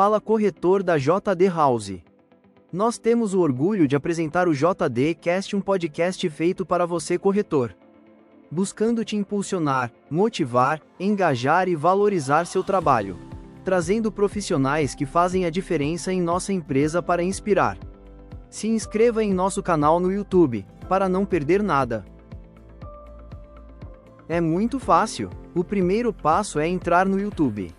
Fala corretor da JD House. Nós temos o orgulho de apresentar o JD Cast, um podcast feito para você corretor, buscando te impulsionar, motivar, engajar e valorizar seu trabalho, trazendo profissionais que fazem a diferença em nossa empresa para inspirar. Se inscreva em nosso canal no YouTube, para não perder nada. É muito fácil. O primeiro passo é entrar no YouTube.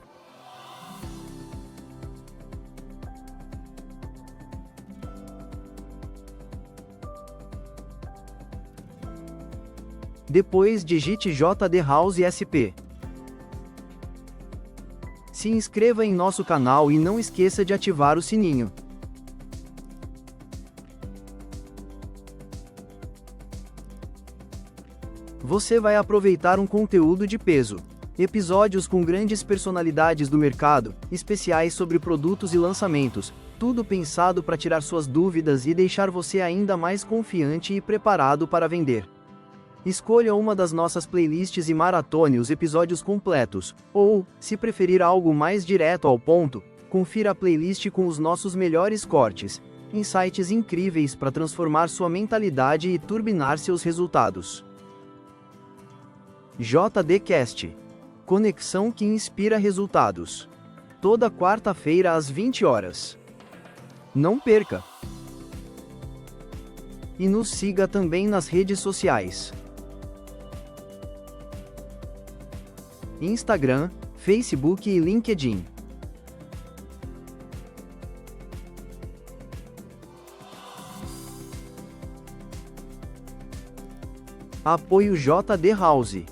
Depois digite JD House SP. Se inscreva em nosso canal e não esqueça de ativar o sininho. Você vai aproveitar um conteúdo de peso. Episódios com grandes personalidades do mercado, especiais sobre produtos e lançamentos, tudo pensado para tirar suas dúvidas e deixar você ainda mais confiante e preparado para vender. Escolha uma das nossas playlists e maratone os episódios completos, ou, se preferir algo mais direto ao ponto, confira a playlist com os nossos melhores cortes, insights incríveis para transformar sua mentalidade e turbinar seus resultados. JD Cast. Conexão que inspira resultados. Toda quarta-feira às 20 horas. Não perca! E nos siga também nas redes sociais. Instagram, Facebook e LinkedIn. Apoio JD House.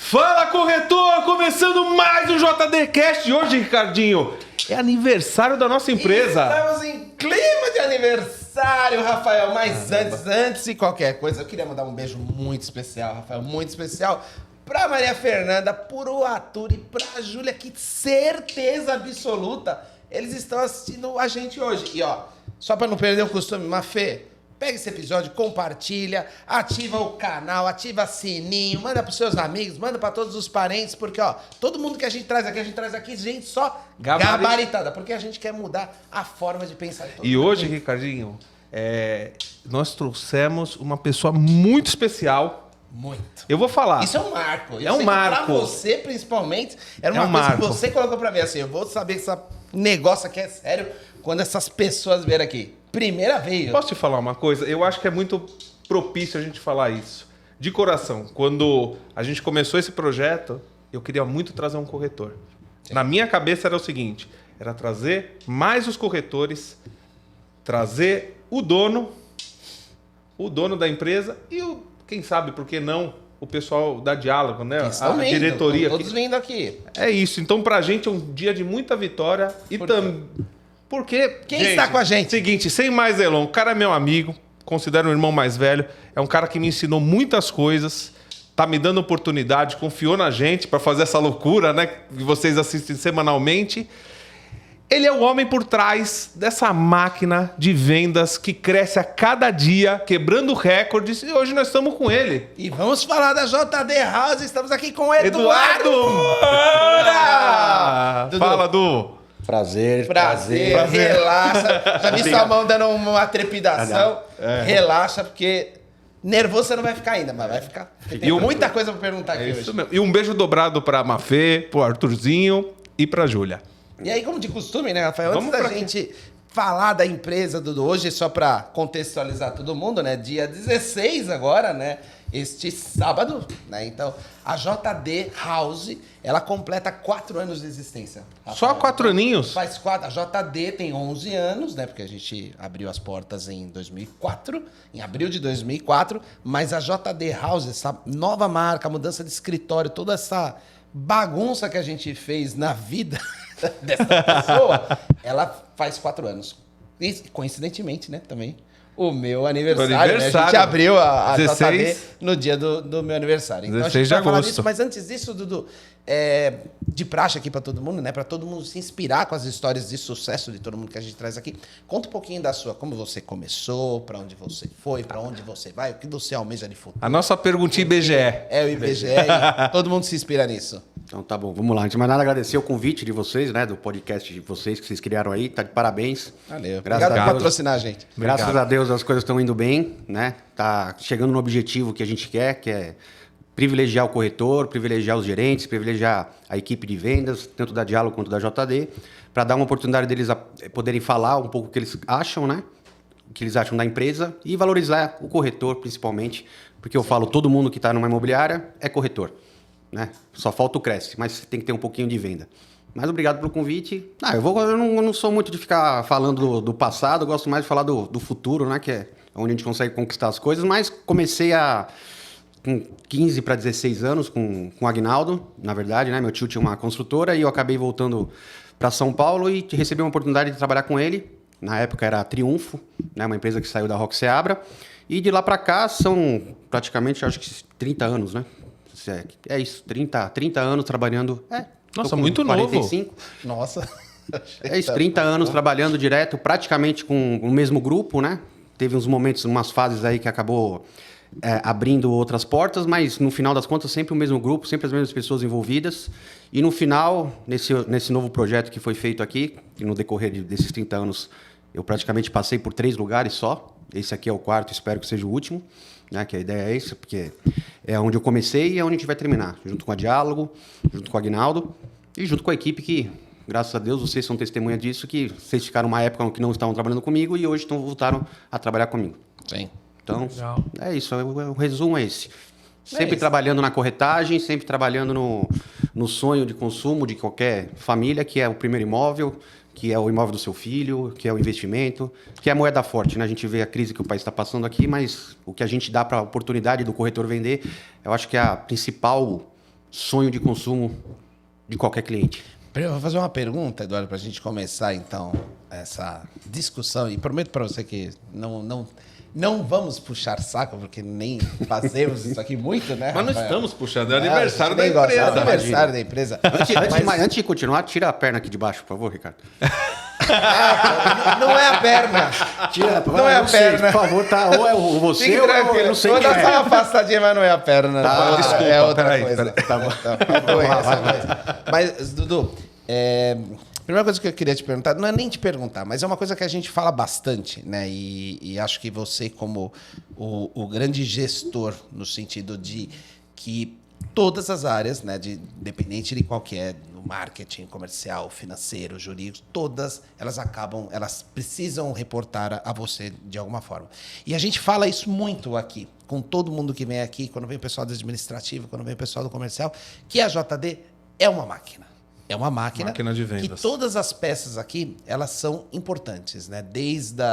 Fala corretor, começando mais um JD Cast. Hoje, Ricardinho, é aniversário da nossa empresa. Estamos em clima de aniversário, Rafael. Mas antes de qualquer coisa, eu queria mandar um beijo muito especial, Rafael, muito especial pra Maria Fernanda, pro Arthur e pra Júlia, que certeza absoluta eles estão assistindo a gente hoje. E ó, só pra não perder o costume, Mafê, pega esse episódio, compartilha, ativa o canal, ativa sininho, manda pros seus amigos, manda pra todos os parentes, porque ó, todo mundo que a gente traz aqui, gente só gabaritada, porque a gente quer mudar a forma de pensar de todo mundo. E hoje, Ricardinho, nós trouxemos uma pessoa muito especial. Muito. Eu vou falar. Isso é um marco. Eu É um sei que marco. pra você, principalmente, era uma um coisa marco. que você colocou pra mim assim, eu vou saber que esse negócio aqui é sério quando essas pessoas vierem aqui. Primeira vez. Posso te falar uma coisa? Eu acho que é muito propício a gente falar isso. De coração, quando a gente começou esse projeto, eu queria muito trazer um corretor. Sim. Na minha cabeça era o seguinte, era trazer mais os corretores, trazer o dono da empresa e quem sabe, por que não, o pessoal da Diálogo, né? A diretoria. Todos vindo aqui. É isso. Então, pra gente é um dia de muita vitória e também... Porque... Quem está com a gente? Seguinte, sem mais delongas, o cara é meu amigo, considero um irmão mais velho, é um cara que me ensinou muitas coisas, tá me dando oportunidade, confiou na gente pra fazer essa loucura, né? Que vocês assistem semanalmente. Ele é o homem por trás dessa máquina de vendas que cresce a cada dia, quebrando recordes, e hoje nós estamos com ele. E vamos falar da JD House, estamos aqui com o Eduardo Moura! Fala, Du! Prazer. Relaxa. Já vi sua mão dando uma trepidação. Relaxa, porque nervoso você não vai ficar ainda, mas vai ficar. Tem muita coisa pra perguntar aqui hoje. Mesmo. E um beijo dobrado pra Mafê, pro Arthurzinho e pra Júlia. E aí, como de costume, né, Rafael? Antes da gente falar da empresa, Dudu. Hoje, só para contextualizar todo mundo, né? Dia 16 agora, né? Este sábado, né? Então, a JD House, ela completa 4 anos de existência. Só 4 aninhos? Faz 4. A JD tem 11 anos, né? Porque a gente abriu as portas em 2004, em abril de 2004. Mas a JD House, essa nova marca, mudança de escritório, toda essa bagunça que a gente fez na vida dessa pessoa, ela faz 4 anos. E, coincidentemente, né? Também. O meu aniversário, né? A gente abriu a JD no dia do meu aniversário. Então, 16 de agosto. Mas antes disso, Dudu, de praxe aqui para todo mundo, né? Para todo mundo se inspirar com as histórias de sucesso de todo mundo que a gente traz aqui. Conta um pouquinho da sua, como você começou, para onde você foi, para onde você vai, o que você almeja de futuro. A nossa perguntinha IBGE. É o IBGE e todo mundo se inspira nisso. Então tá bom, vamos lá. Antes de mais nada, agradecer o convite de vocês, né? Do podcast de vocês que vocês criaram aí. Tá de parabéns. Valeu. Graças Obrigado a por Deus. patrocinar a gente. Graças a Deus as coisas estão indo bem, né? Tá chegando no objetivo que a gente quer, que é privilegiar o corretor, privilegiar os gerentes, privilegiar a equipe de vendas, tanto da Diálogo quanto da JD, para dar uma oportunidade deles poderem falar um pouco o que eles acham, né? O que eles acham da empresa e valorizar o corretor, principalmente, porque eu falo, todo mundo que está numa imobiliária é corretor, né? Só falta o Cresce, mas tem que ter um pouquinho de venda. Mas obrigado pelo convite. Eu não sou muito de ficar falando do passado, eu gosto mais de falar do futuro, né? Que é onde a gente consegue conquistar as coisas, mas comecei com 15 para 16 anos com o Aguinaldo, na verdade, né? Meu tio tinha uma construtora e eu acabei voltando para São Paulo e recebi uma oportunidade de trabalhar com ele. Na época era a Triunfo, né? Uma empresa que saiu da Roque Seabra. E de lá para cá são praticamente, acho que 30 anos, né? É isso, 30 anos trabalhando. Nossa, muito 45. novo. Nossa. É isso, 30 anos trabalhando direto, praticamente com o mesmo grupo, né? Teve uns momentos, umas fases aí que acabou abrindo outras portas, mas no final das contas sempre o mesmo grupo, sempre as mesmas pessoas envolvidas. E no final, nesse novo projeto que foi feito aqui, e no decorrer desses 30 anos, eu praticamente passei por 3 lugares só. Esse aqui é o 4º, espero que seja o último, né? Que a ideia é essa, porque é onde eu comecei e é onde a gente vai terminar, junto com a Diálogo, junto com o Aguinaldo e junto com a equipe que, graças a Deus, vocês são testemunha disso, que vocês ficaram uma época que não estavam trabalhando comigo e hoje voltaram a trabalhar comigo. Sim. Então, Legal. é isso, o resumo é esse. Sempre trabalhando na corretagem, sempre trabalhando no sonho de consumo de qualquer família, que é o primeiro imóvel, que é o imóvel do seu filho, que é o investimento, que é a moeda forte, né? A gente vê a crise que o país está passando aqui, mas o que a gente dá para a oportunidade do corretor vender, eu acho que é a principal sonho de consumo de qualquer cliente. Eu vou fazer uma pergunta, Eduardo, para a gente começar, então, essa discussão. E prometo para você que não vamos puxar saco, porque nem fazemos isso aqui muito, né, Mas não Rafael? estamos puxando, é o aniversário da É empresa. o aniversário da empresa. Antes de continuar, tira a perna aqui de baixo, por favor, Ricardo. Não é a perna. Tira, Não é a perna. Por favor, tá? Ou é você Fique ou eu tranquilo. não sei Vou quem dar só uma é. afastadinha, mas não é a perna. Tá, não. desculpa, É outra peraí, coisa. Tá bom. Foi essa, mas, Dudu, primeira coisa que eu queria te perguntar, não é nem te perguntar, mas é uma coisa que a gente fala bastante, né? E acho que você, como o grande gestor, no sentido de que todas as áreas, né, independente de qual que é, no marketing, comercial, financeiro, jurídico, todas elas precisam reportar a você de alguma forma. E a gente fala isso muito aqui, com todo mundo que vem aqui, quando vem o pessoal do administrativo, quando vem o pessoal do comercial, que a JD é uma máquina. É uma máquina de vendas. que todas as peças aqui, elas são importantes, né? Desde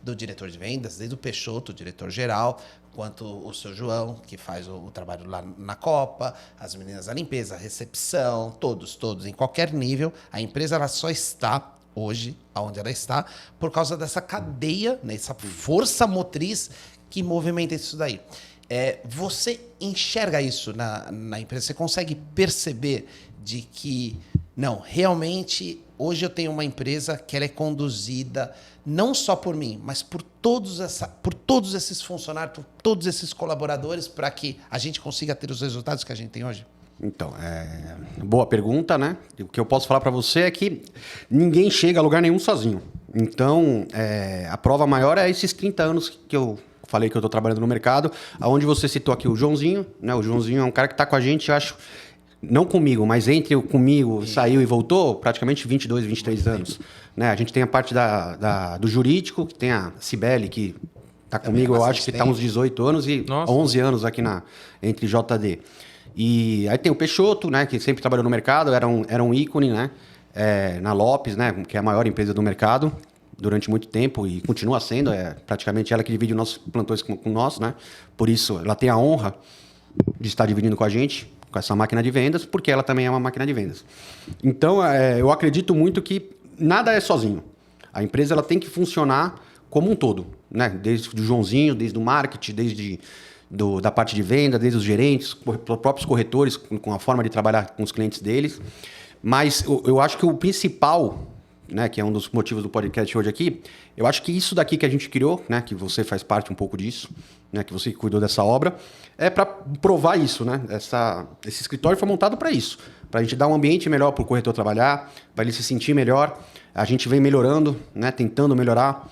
do diretor de vendas, desde o Peixoto, o diretor-geral, quanto o seu João, que faz o trabalho lá na Copa, as meninas da limpeza, a recepção, todos, em qualquer nível. A empresa ela só está hoje, onde ela está, por causa dessa cadeia, né? Essa força motriz que movimenta isso daí. Você enxerga isso na empresa? Você consegue perceber de que, não, realmente, hoje eu tenho uma empresa que ela é conduzida não só por mim, mas por todos esses funcionários, por todos esses colaboradores, para que a gente consiga ter os resultados que a gente tem hoje? Então, boa pergunta, né? O que eu posso falar para você é que ninguém chega a lugar nenhum sozinho. Então, a prova maior é esses 30 anos que eu falei que eu estou trabalhando no mercado, onde você citou aqui o Joãozinho, né? O Joãozinho é um cara que está com a gente, eu acho, não comigo, mas comigo, saiu e voltou, praticamente 22, 23 anos. Né? A gente tem a parte do jurídico, que tem a Cibele, que está comigo, eu acho que está uns 18 anos e 11 anos aqui entre JD. E aí tem o Peixoto, né, que sempre trabalhou no mercado, era um ícone, né, na Lopes, né, que é a maior empresa do mercado, durante muito tempo e continua sendo, praticamente ela que divide os nossos plantões com nós, né? Por isso, ela tem a honra de estar dividindo com a gente, com essa máquina de vendas, porque ela também é uma máquina de vendas. Então, eu acredito muito que nada é sozinho. A empresa ela tem que funcionar como um todo, né? Desde o Joãozinho, desde o marketing, desde da parte de venda, desde os gerentes, os próprios corretores, com a forma de trabalhar com os clientes deles. Mas eu acho que o principal, né, que é um dos motivos do podcast hoje aqui, eu acho que isso daqui que a gente criou, né, que você faz parte um pouco disso, né, que você cuidou dessa obra, é para provar isso, né? Esse escritório foi montado para isso, para a gente dar um ambiente melhor para o corretor trabalhar, para ele se sentir melhor. A gente vem melhorando, né, tentando melhorar,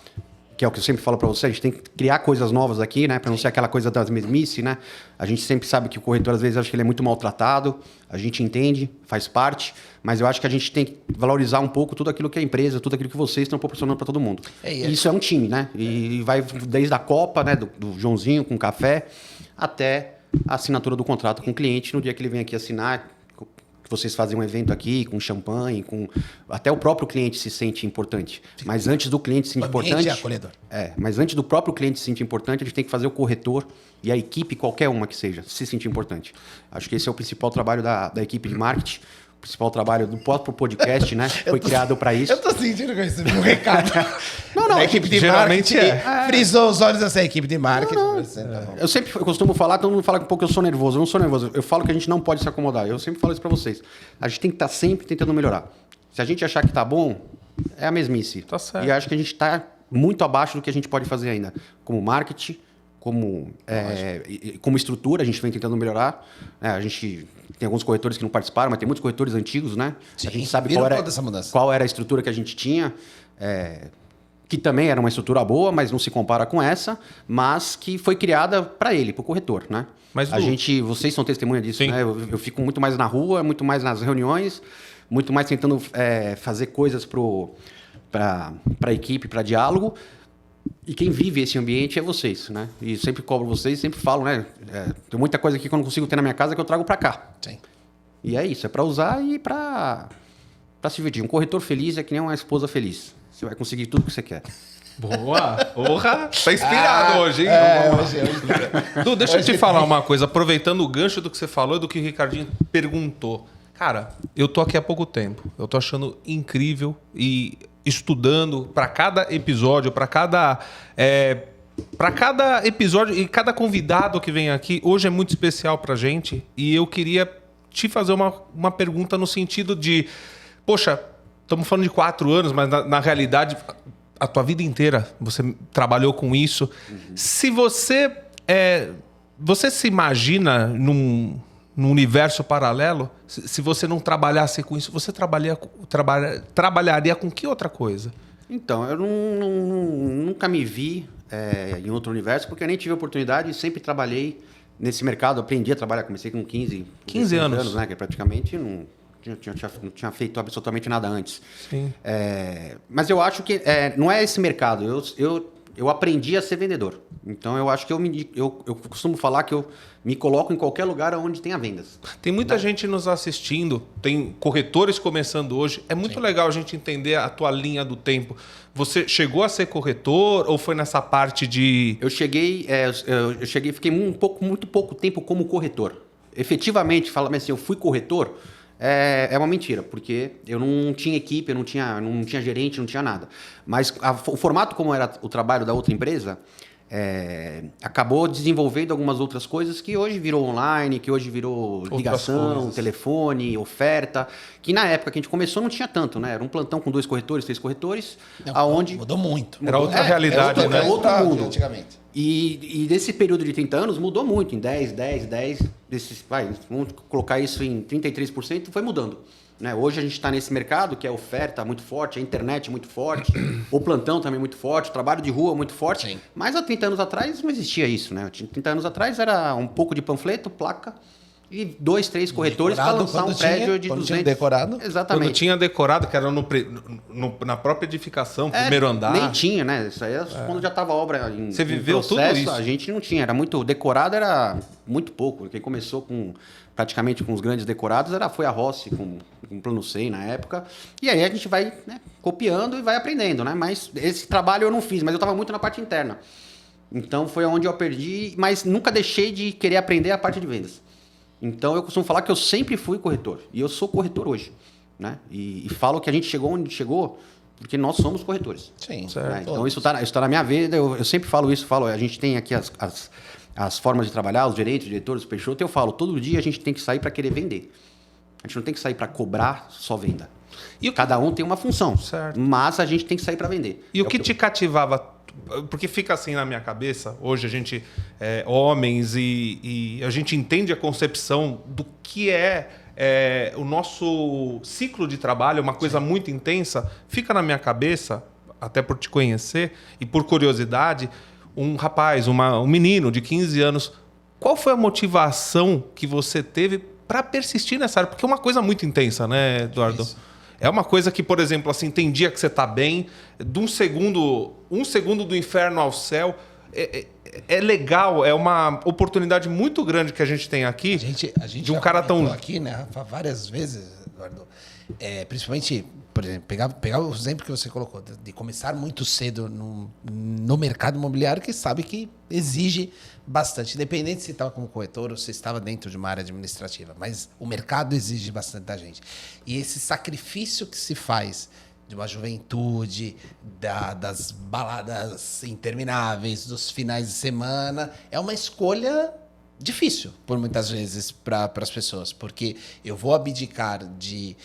que é o que eu sempre falo para você, a gente tem que criar coisas novas aqui, né, para não ser aquela coisa das mesmices, né? A gente sempre sabe que o corretor às vezes acha que ele é muito maltratado, a gente entende, faz parte, mas eu acho que a gente tem que valorizar um pouco tudo aquilo que é a empresa, tudo aquilo que vocês estão proporcionando para todo mundo. E isso é um time, né? E vai desde a Copa, né, do Joãozinho com café, até a assinatura do contrato com o cliente no dia que ele vem aqui assinar. Vocês fazem um evento aqui com champanhe, até o próprio cliente se sente importante. Mas antes do cliente se sentir importante, mas antes do próprio cliente se sentir importante, a gente tem que fazer o corretor e a equipe, qualquer uma que seja, se sentir importante. Acho que esse é o principal trabalho da equipe de marketing. O principal trabalho do próprio podcast, né? Foi criado para isso. Eu tô sentindo que eu recebi um recado. Não, a equipe de geralmente marketing frisou os olhos dessa equipe de marketing. Eu costumo falar, todo mundo fala que um pouco eu sou nervoso. Eu não sou nervoso. Eu falo que a gente não pode se acomodar. Eu sempre falo isso para vocês. A gente tem que estar sempre tentando melhorar. Se a gente achar que tá bom, é a mesmice. Tá certo. E acho que a gente está muito abaixo do que a gente pode fazer ainda. Como marketing, como estrutura, a gente vem tentando melhorar. A gente tem alguns corretores que não participaram, mas tem muitos corretores antigos, né? Sim, a gente sabe qual era a estrutura que a gente tinha, que também era uma estrutura boa, mas não se compara com essa, mas que foi criada para ele, para o corretor, né? Mas vocês são testemunha disso, né? Eu fico muito mais na rua, muito mais nas reuniões, muito mais tentando fazer coisas para a equipe, para diálogo. E quem vive esse ambiente é vocês, né? E sempre cobro vocês, sempre falo, né? Tem muita coisa aqui que eu não consigo ter na minha casa que eu trago para cá. Sim. E é isso, é para usar e para se divertir. Um corretor feliz é que nem uma esposa feliz. Você vai conseguir tudo que você quer. Boa! Porra! Tá inspirado hoje, hein? Hoje. Du, deixa eu te falar uma coisa, aproveitando o gancho do que você falou e do que o Ricardinho perguntou. Cara, eu tô aqui há pouco tempo. Eu tô achando incrível e estudando para cada episódio, para cada episódio e cada convidado que vem aqui. Hoje é muito especial pra gente e eu queria te fazer uma pergunta no sentido de, poxa, estamos falando de 4 anos, mas na realidade a tua vida inteira você trabalhou com isso. Uhum. Se você se imagina num universo paralelo, se você não trabalhasse com isso, você trabalharia com que outra coisa? Então, eu nunca me vi em outro universo, porque eu nem tive oportunidade e sempre trabalhei nesse mercado. Aprendi a trabalhar, comecei com 15 anos, né? Que praticamente não tinha feito absolutamente nada antes. Sim. Mas eu acho que não é esse mercado. Eu aprendi a ser vendedor. Então, eu acho que eu costumo falar que eu me coloco em qualquer lugar onde tenha vendas. Tem muita gente nos assistindo, tem corretores começando hoje. É muito legal a gente entender a tua linha do tempo. Você chegou a ser corretor ou foi nessa parte de... Eu cheguei, fiquei muito pouco tempo como corretor. Efetivamente, mas assim, eu fui corretor... É uma mentira, porque eu não tinha equipe, eu não tinha gerente, não tinha nada. Mas o formato como era o trabalho da outra empresa, acabou desenvolvendo algumas outras coisas que hoje virou online, que hoje virou ligação, telefone, oferta, que na época que a gente começou não tinha tanto, né? Era um plantão com 2 corretores, 3 corretores, aonde... Mudou muito. Era outra realidade, né? Era outro mundo. Antigamente. E desse período de 30 anos mudou muito, em 10, vamos colocar isso em 33%, foi mudando. Né? Hoje a gente está nesse mercado que a oferta muito forte, a internet muito forte, o plantão também muito forte, o trabalho de rua muito forte. Sim. Mas há 30 anos atrás não existia isso. Né? 30 anos atrás era um pouco de panfleto, placa, e 2, 3 corretores para lançar um prédio de 200. Tinha decorado? Exatamente. Quando tinha decorado, que era na própria edificação, primeiro andar. Nem tinha, né? Isso aí quando já estava a obra Você viveu processo, tudo isso? A gente não tinha. Era muito decorado, era muito pouco. Quem começou praticamente com os grandes decorados foi a Rossi, com plano 100 na época. E aí a gente vai, né, copiando e vai aprendendo, né? Mas esse trabalho eu não fiz, mas eu estava muito na parte interna. Então foi onde eu aprendi, mas nunca deixei de querer aprender a parte de vendas. Então eu costumo falar que eu sempre fui corretor. E eu sou corretor hoje, né? E falo que a gente chegou onde chegou porque nós somos corretores. Sim, certo. Né? Então isso tá na minha vida. Eu sempre falo isso. A gente tem aqui as formas de trabalhar, os gerentes, os diretores, os Peixoto. Eu falo, todo dia a gente tem que sair para querer vender. A gente não tem que sair para cobrar só venda. E Cada um tem uma função, certo. mas a gente tem que sair para vender. E o que te cativava? Porque fica assim na minha cabeça, hoje a gente é homens e a gente entende a concepção do que é o nosso ciclo de trabalho, uma coisa muito intensa. Fica na minha cabeça, até por te conhecer e por curiosidade, um rapaz, um menino de 15 anos. Qual foi a motivação que você teve para persistir nessa área? Porque é uma coisa muito intensa, né, Eduardo? Isso. É uma coisa que, por exemplo, assim, tem dia que você está bem, de um segundo do inferno ao céu. É legal, é uma oportunidade muito grande que a gente tem aqui. A gente de um já cara tão... aqui, né, Rafa, várias vezes, Eduardo. Principalmente, por exemplo, pegar o exemplo que você colocou, de começar muito cedo no mercado imobiliário, que sabe que exige bastante, independente se estava como corretor ou se estava dentro de uma área administrativa, mas o mercado exige bastante da gente. E esse sacrifício que se faz de uma juventude, das baladas intermináveis, dos finais de semana, é uma escolha difícil, por muitas vezes, para as pessoas, porque eu vou abdicar de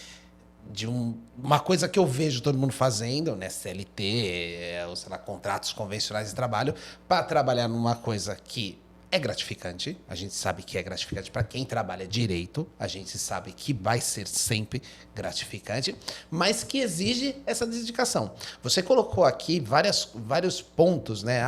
uma coisa que eu vejo todo mundo fazendo, né, CLT, ou sei lá, contratos convencionais de trabalho, para trabalhar numa coisa que é gratificante. A gente sabe que é gratificante para quem trabalha direito, a gente sabe que vai ser sempre gratificante, mas que exige essa dedicação. Você colocou aqui vários pontos, né?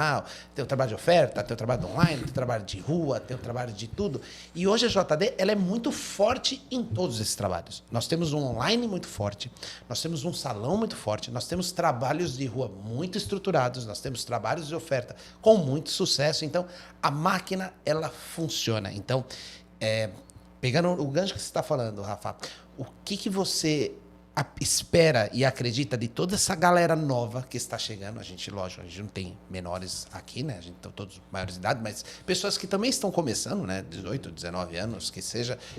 Tem o trabalho de oferta, tem o trabalho online, tem o trabalho de rua, tem o trabalho de tudo. E hoje a JD ela é muito forte em todos esses trabalhos. Nós temos um online muito forte, nós temos um salão muito forte, nós temos trabalhos de rua muito estruturados, nós temos trabalhos de oferta com muito sucesso. Então, a máquina, ela funciona. Então, pegando o gancho que você está falando, Rafa, o que você espera e acredita de toda essa galera nova que está chegando? A gente, lógico, a gente não tem menores aqui, né? A gente tem todos maiores de idade, mas pessoas que também estão começando, né? 18, 19 anos, que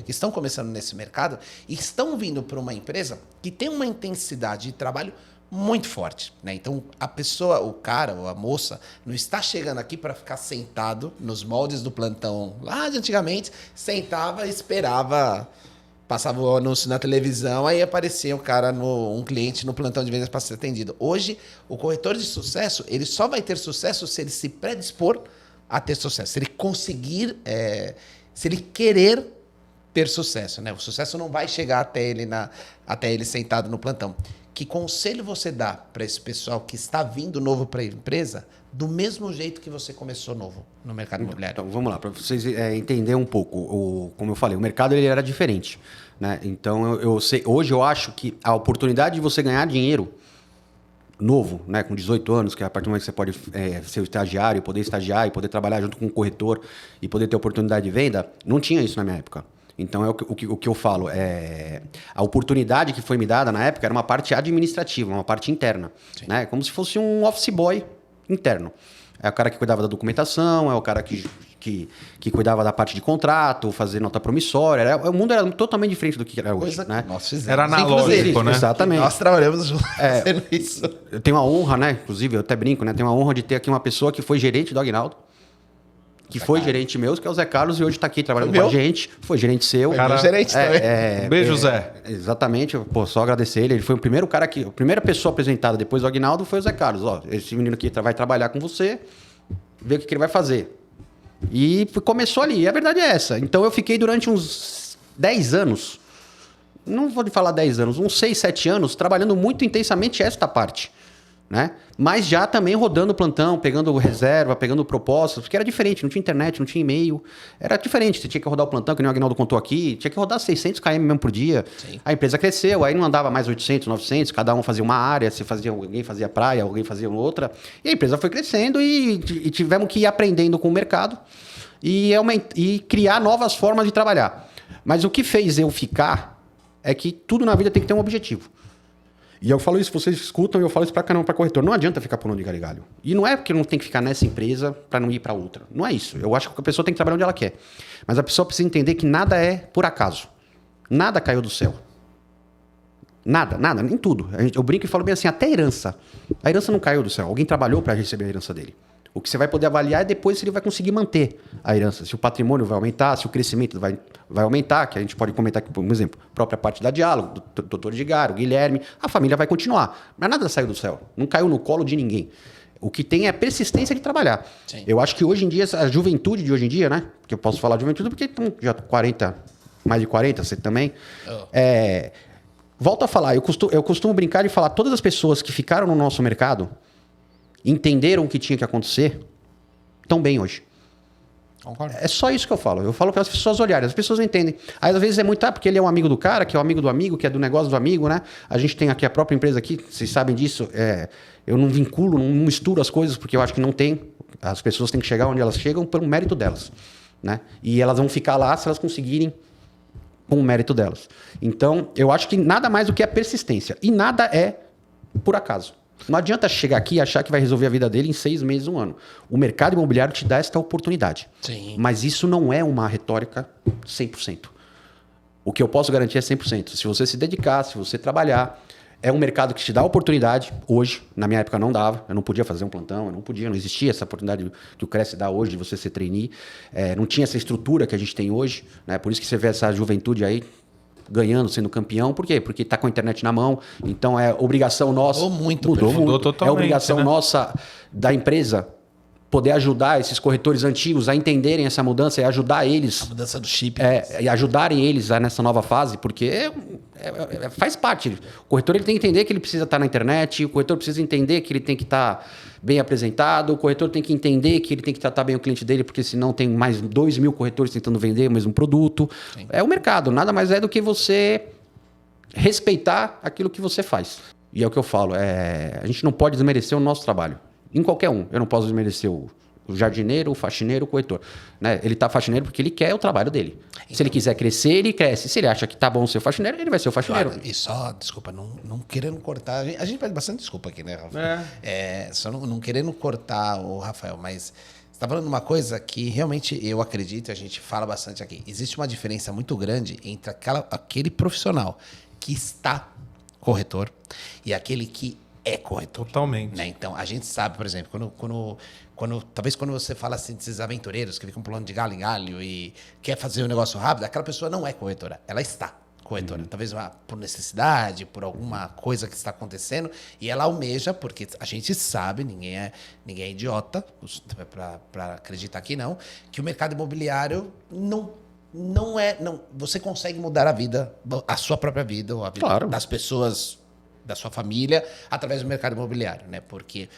estão começando nesse mercado e estão vindo para uma empresa que tem uma intensidade de trabalho muito forte, né? Então, a pessoa, o cara ou a moça, não está chegando aqui para ficar sentado nos moldes do plantão lá de antigamente, sentava e esperava, passava o anúncio na televisão, aí aparecia um cliente no plantão de vendas para ser atendido. Hoje, o corretor de sucesso, ele só vai ter sucesso se ele se predispor a ter sucesso, se ele conseguir, se ele querer ter sucesso, né? O sucesso não vai chegar até ele sentado no plantão. Que conselho você dá para esse pessoal que está vindo novo para a empresa do mesmo jeito que você começou novo no mercado imobiliário? Então, vamos lá, para vocês entenderem um pouco. Como eu falei, o mercado ele era diferente, né? Então, hoje eu acho que a oportunidade de você ganhar dinheiro novo, né, com 18 anos, que é a partir do momento que você pode ser estagiário, poder estagiar e poder trabalhar junto com um corretor e poder ter oportunidade de venda, não tinha isso na minha época. Então, o que eu falo, a oportunidade que foi me dada na época era uma parte administrativa, uma parte interna, né? Como se fosse um office boy interno. É o cara que cuidava da documentação, é o cara que cuidava da parte de contrato, fazer nota promissória. O mundo era totalmente diferente do que era hoje, Coisa né? que nós fizemos. Era analógico, né? Exatamente. Nós trabalhamos juntos fazendo isso. Eu tenho uma honra, né? Inclusive, eu até brinco, né? Tenho uma honra de ter aqui uma pessoa que foi gerente do Aguinaldo, que foi gerente meu, que é o Zé Carlos, e hoje está aqui trabalhando com a gente. Foi gerente seu. Cara, gerente também. Beijo, Zé. Exatamente. Pô, só agradecer ele. Ele foi o primeiro cara que... A primeira pessoa apresentada depois do Aguinaldo foi o Zé Carlos. Ó, esse menino aqui vai trabalhar com você, ver o que ele vai fazer. E começou ali. E a verdade é essa. Então, eu fiquei durante uns 10 anos, não vou falar 10 anos, uns 6, 7 anos, trabalhando muito intensamente esta parte. né? Mas já também rodando plantão, pegando reserva, pegando propostas, porque era diferente, não tinha internet, não tinha e-mail, era diferente, você tinha que rodar o plantão, que nem o Agnaldo contou aqui, tinha que rodar 600 km mesmo por dia. Sim. A empresa cresceu, aí não andava mais 800, 900, cada um fazia uma área, alguém fazia praia, alguém fazia outra, e a empresa foi crescendo e tivemos que ir aprendendo com o mercado e criar novas formas de trabalhar. Mas o que fez eu ficar é que tudo na vida tem que ter um objetivo. E eu falo isso, vocês escutam, e eu falo isso pra caramba, pra corretor. Não adianta ficar por onde galho. E não é porque não tem que ficar nessa empresa pra não ir pra outra. Não é isso. Eu acho que a pessoa tem que trabalhar onde ela quer. Mas a pessoa precisa entender que nada é por acaso. Nada caiu do céu. Nada, nem tudo. Eu brinco e falo bem assim, até a herança não caiu do céu. Alguém trabalhou pra receber a herança dele. O que você vai poder avaliar é depois se ele vai conseguir manter a herança. Se o patrimônio vai aumentar, se o crescimento vai aumentar, que a gente pode comentar aqui, por exemplo, a própria parte da Diálogo, do Dr. Edgar, o Guilherme, a família vai continuar. Mas nada saiu do céu, não caiu no colo de ninguém. O que tem é a persistência de trabalhar. Sim. Eu acho que hoje em dia, a juventude de hoje em dia, né? Porque eu posso falar de juventude porque já 40, mais de 40, você também. Volto a falar, eu costumo brincar e falar, todas as pessoas que ficaram no nosso mercado, entenderam o que tinha que acontecer, estão bem hoje. Concordo. É só isso que eu falo. Eu falo para as pessoas olharem. As pessoas não entendem. Aí, às vezes, é muito... porque ele é um amigo do cara, que é o amigo do amigo, que é do negócio do amigo, né? A gente tem aqui a própria empresa aqui, vocês sabem disso. Eu não vinculo, não misturo as coisas, porque eu acho que não tem. As pessoas têm que chegar onde elas chegam pelo mérito delas, né? E elas vão ficar lá se elas conseguirem com o mérito delas. Então, eu acho que nada mais do que a persistência. E nada é por acaso. Não adianta chegar aqui e achar que vai resolver a vida dele em 6 meses, 1 ano. O mercado imobiliário te dá esta oportunidade. Sim. Mas isso não é uma retórica 100%. O que eu posso garantir é 100%. Se você se dedicar, se você trabalhar, é um mercado que te dá oportunidade. Hoje, na minha época não dava. Eu não podia fazer um plantão, não existia essa oportunidade que o Cresce dá hoje de você ser trainee. Não tinha essa estrutura que a gente tem hoje, né? Por isso que você vê essa juventude aí ganhando, sendo campeão. Por quê? Porque está com a internet na mão. Então é obrigação nossa. Mudou muito. Totalmente, é obrigação né? nossa da empresa poder ajudar esses corretores antigos a entenderem essa mudança e ajudar eles. A mudança do chip. E ajudarem eles nessa nova fase, porque faz parte. O corretor ele tem que entender que ele precisa estar na internet, o corretor precisa entender que ele tem que estar bem apresentado, o corretor tem que entender que ele tem que tratar bem o cliente dele, porque senão tem mais 2.000 corretores tentando vender o mesmo produto. Sim. É o mercado, nada mais é do que você respeitar aquilo que você faz. E é o que eu falo, a gente não pode desmerecer o nosso trabalho. Em qualquer um. Eu não posso desmerecer o jardineiro, o faxineiro, o corretor. Né? Ele tá faxineiro porque ele quer o trabalho dele. Então, se ele quiser crescer, ele cresce. Se ele acha que tá bom ser o faxineiro, ele vai ser o faxineiro. Claro, e só, desculpa, não querendo cortar... A gente pede bastante desculpa aqui, né, Rafael? Só não querendo cortar o Rafael, mas... Você está falando uma coisa que realmente eu acredito, a gente fala bastante aqui. Existe uma diferença muito grande entre aquele profissional que está corretor e aquele que é corretor. Totalmente. Né? Então, a gente sabe, por exemplo, talvez quando você fala assim desses aventureiros que ficam pulando de galho em galho e quer fazer um negócio rápido, aquela pessoa não é corretora, ela está corretora. Talvez por necessidade, por alguma coisa que está acontecendo, e ela almeja, porque a gente sabe, ninguém é idiota para acreditar que não, que o mercado imobiliário não, você consegue mudar a sua própria vida, ou a vida Claro. das pessoas da sua família através do mercado imobiliário, né? Porque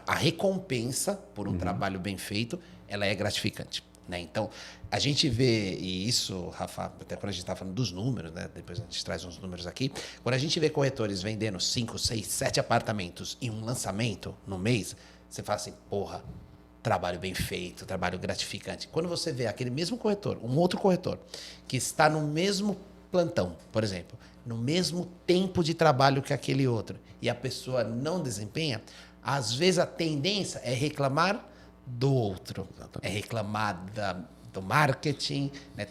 a recompensa por um trabalho bem feito, ela é gratificante, né? Então, a gente vê, e isso, Rafa, até quando a gente está falando dos números, né? Depois a gente traz uns números aqui. Quando a gente vê corretores vendendo 5, 6, 7 apartamentos em um lançamento no mês, você fala assim, porra, trabalho bem feito, trabalho gratificante. Quando você vê aquele mesmo corretor, um outro corretor, que está no mesmo plantão, por exemplo, no mesmo tempo de trabalho que aquele outro, e a pessoa não desempenha, às vezes a tendência é reclamar do outro, é reclamar do marketing, né?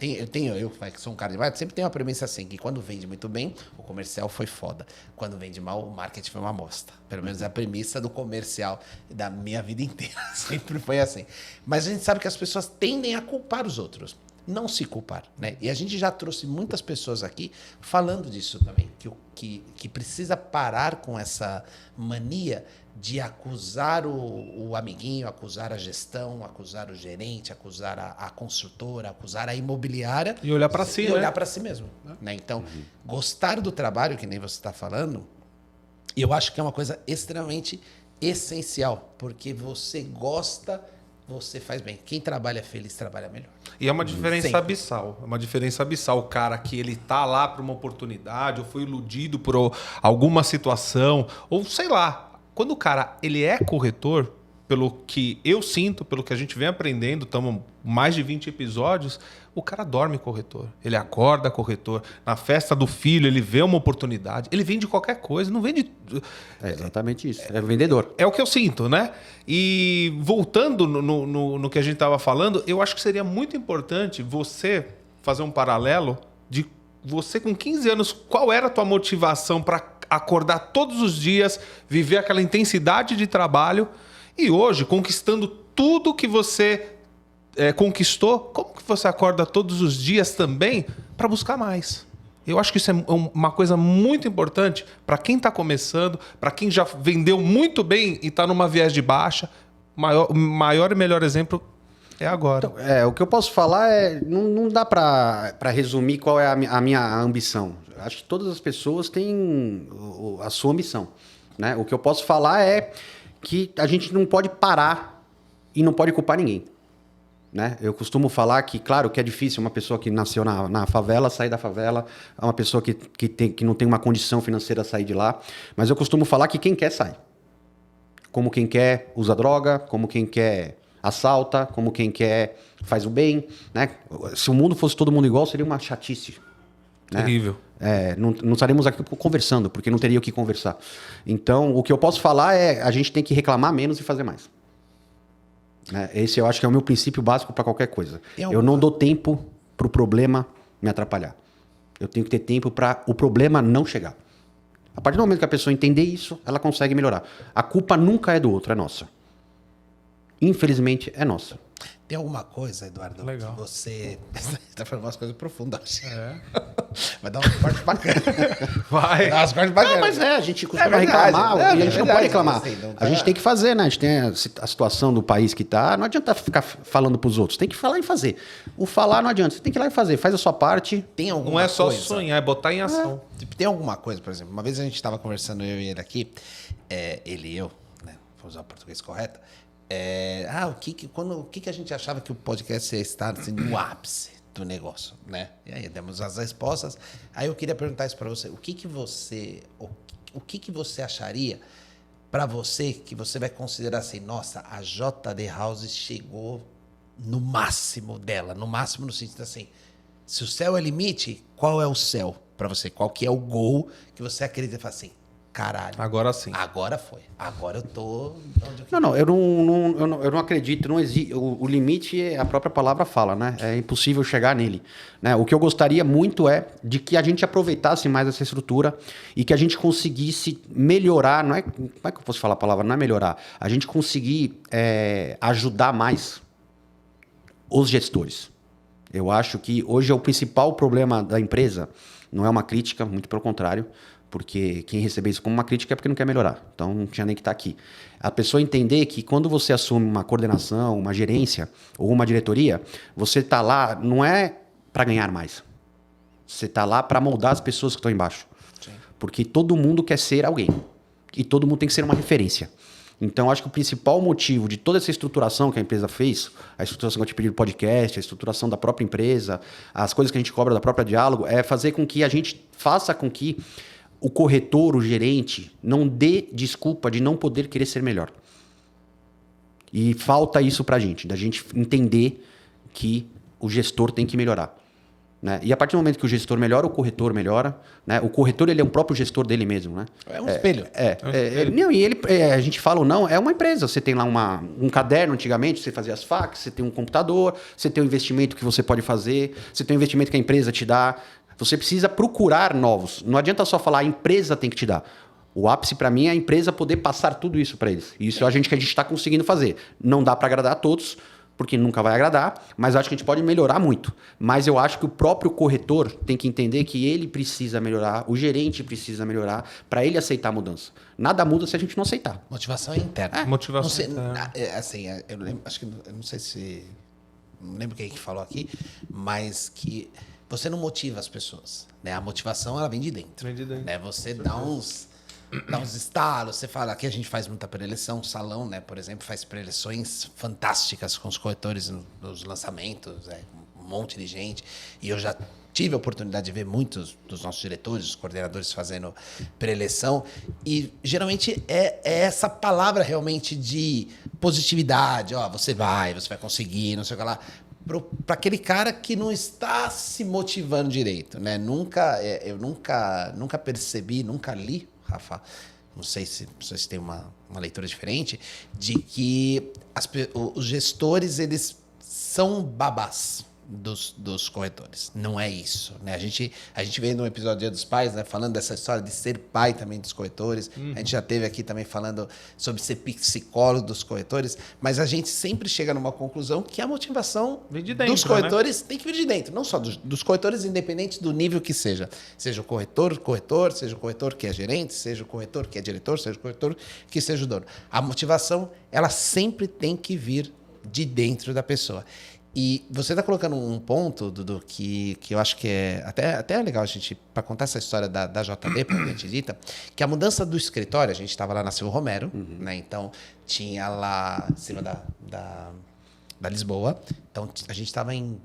Eu que sou um cara de marketing, sempre tenho uma premissa assim, que quando vende muito bem, o comercial foi foda. Quando vende mal, o marketing foi uma bosta. Pelo menos é a premissa do comercial da minha vida inteira. Sempre foi assim. Mas a gente sabe que as pessoas tendem a culpar os outros. Não se culpar, né? E a gente já trouxe muitas pessoas aqui falando disso também, que precisa parar com essa mania de acusar o amiguinho, acusar a gestão, acusar o gerente, acusar a construtora, acusar a imobiliária. E olhar para si, e né? olhar para si mesmo. Né? Então, gostar do trabalho, que nem você está falando, E eu acho que é uma coisa extremamente essencial, porque você gosta, você faz bem. Quem trabalha feliz, trabalha melhor. E é uma diferença Sempre. abissal. É uma diferença abissal. O cara que ele tá lá para uma oportunidade, ou foi iludido por alguma situação, ou sei lá. Quando o cara ele é corretor, pelo que eu sinto, pelo que a gente vem aprendendo, estamos mais de 20 episódios, o cara dorme corretor. Ele acorda corretor. Na festa do filho, ele vê uma oportunidade. Ele vende qualquer coisa, não vende... É exatamente isso. É vendedor. É o que eu sinto, né? E voltando no que a gente estava falando, eu acho que seria muito importante você fazer um paralelo de você com 15 anos, qual era a tua motivação para acordar todos os dias, viver aquela intensidade de trabalho e hoje, conquistando tudo que você conquistou, como que você acorda todos os dias também para buscar mais? Eu acho que isso é uma coisa muito importante para quem está começando, para quem já vendeu muito bem e está numa viés de baixa. Maior e melhor exemplo é agora. Então, o que eu posso falar é... Não dá para resumir qual é a minha ambição. Acho que todas as pessoas têm a sua ambição, né? O que eu posso falar é que a gente não pode parar e não pode culpar ninguém, né? Eu costumo falar que, claro, que é difícil uma pessoa que nasceu na favela sair da favela, uma pessoa que não tem uma condição financeira sair de lá, mas eu costumo falar que quem quer sai. Como quem quer usa droga, como quem quer assalta, como quem quer faz o bem, né? Se o mundo fosse todo mundo igual, seria uma chatice, né? Terrível. Não estaremos aqui conversando, porque não teria o que conversar. Então, o que eu posso falar é a gente tem que reclamar menos e fazer mais. Né? Esse eu acho que é o meu princípio básico para qualquer coisa. Eu não dou tempo para o problema me atrapalhar. Eu tenho que ter tempo para o problema não chegar. A partir do momento que a pessoa entender isso, ela consegue melhorar. A culpa nunca é do outro, é nossa. Infelizmente, é nossa. Tem alguma coisa, Eduardo, Legal. que você... Está falando umas coisas profundas. Vai dar umas cortes bacanas. Vai. Vai dar umas cortes bacanas. Não, mas a gente costuma verdade, reclamar, e a gente não verdade, pode reclamar. assim, não tá- A gente tem que fazer, né? A gente tem a situação do país que tá. Não adianta ficar falando pros outros, tem que falar e fazer. O falar não adianta, você tem que ir lá e fazer. Faz a sua parte. Tem alguma Não é só coisa... sonhar, é botar em ação. Tipo, tem alguma coisa, por exemplo, uma vez a gente estava conversando, eu e ele aqui, ele e eu, né? Vou usar o português correto. O que a gente achava que o podcast ia estar assim, no ápice do negócio, né? E aí demos as respostas. Aí eu queria perguntar isso para você. O que você acharia para você que você vai considerar assim, nossa, a JD House chegou no máximo dela, no máximo no sentido assim, se o céu é limite, qual é o céu para você? Qual que é o gol que você acredita e fala assim, caralho. Agora sim. Agora foi. Agora eu tô onde eu Não, eu não acredito, não existe. O limite, a própria palavra fala, né? É impossível chegar nele. Né? O que eu gostaria muito é de que a gente aproveitasse mais essa estrutura e que a gente conseguisse melhorar, não é, como é que eu posso falar a palavra? Não é melhorar. A gente conseguir ajudar mais os gestores. Eu acho que hoje é o principal problema da empresa, não é uma crítica, muito pelo contrário, porque quem receber isso como uma crítica é porque não quer melhorar. Então não tinha nem que estar aqui. A pessoa entender que quando você assume uma coordenação, uma gerência ou uma diretoria, você está lá não é para ganhar mais. Você está lá para moldar as pessoas que estão embaixo. Sim. Porque todo mundo quer ser alguém. E todo mundo tem que ser uma referência. Então, acho que o principal motivo de toda essa estruturação que a empresa fez, a estruturação que eu te pedi do podcast, a estruturação da própria empresa, as coisas que a gente cobra da própria Diálogo, é fazer com que a gente faça com que o corretor, o gerente, não dê desculpa de não poder querer ser melhor. E falta isso pra gente, da gente entender que o gestor tem que melhorar. Né? E a partir do momento que o gestor melhora, o corretor melhora. Né? O corretor ele é um próprio gestor dele mesmo. Né? É um espelho. A gente fala ou não, é uma empresa. Você tem lá um caderno, antigamente, você fazia as fax, você tem um computador, você tem um investimento que você pode fazer, você tem um investimento que a empresa te dá. Você precisa procurar novos. Não adianta só falar, a empresa tem que te dar. O ápice, para mim, é a empresa poder passar tudo isso para eles. E isso é a gente que a gente está conseguindo fazer. Não dá para agradar a todos, porque nunca vai agradar, mas acho que a gente pode melhorar muito. Mas eu acho que o próprio corretor tem que entender que ele precisa melhorar, o gerente precisa melhorar, para ele aceitar a mudança. Nada muda se a gente não aceitar. Motivação interna. Motivação não sei, interna. Assim, eu lembro, acho que eu não sei se não lembro quem que falou aqui, mas que você não motiva as pessoas, né? A motivação ela vem de dentro. Vem de dentro. Né? Você dá uns dá uns estalos, você fala, aqui a gente faz muita preleção, o salão, né, por exemplo, faz preleções fantásticas com os corretores nos lançamentos, um monte de gente, e eu já tive a oportunidade de ver muitos dos nossos diretores, os coordenadores fazendo preleção, e geralmente é essa palavra realmente de positividade, ó, você vai conseguir, não sei o que lá, para aquele cara que não está se motivando direito, né? Eu nunca percebi, nunca li, Rafa, não sei se vocês têm uma leitura diferente, de que os gestores, eles são babás dos corretores. Não é isso, né? A gente veio no episódio Dia dos Pais, né, falando dessa história de ser pai também dos corretores. A gente já teve aqui também falando sobre ser psicólogo dos corretores, mas a gente sempre chega numa conclusão que a motivação Vem de dentro, dos corretores, né, tem que vir de dentro, não só dos corretores, independente do nível que seja. Seja o corretor, seja o corretor que é gerente, seja o corretor que é diretor, seja o corretor que seja o dono. A motivação, ela sempre tem que vir de dentro da pessoa. E você está colocando um ponto, Dudu, que eu acho que é até legal a gente, para contar essa história da JD, propriamente dita, que a mudança do escritório, a gente estava lá na Silva Romero, né? Então tinha lá em cima da Lisboa, então a gente estava em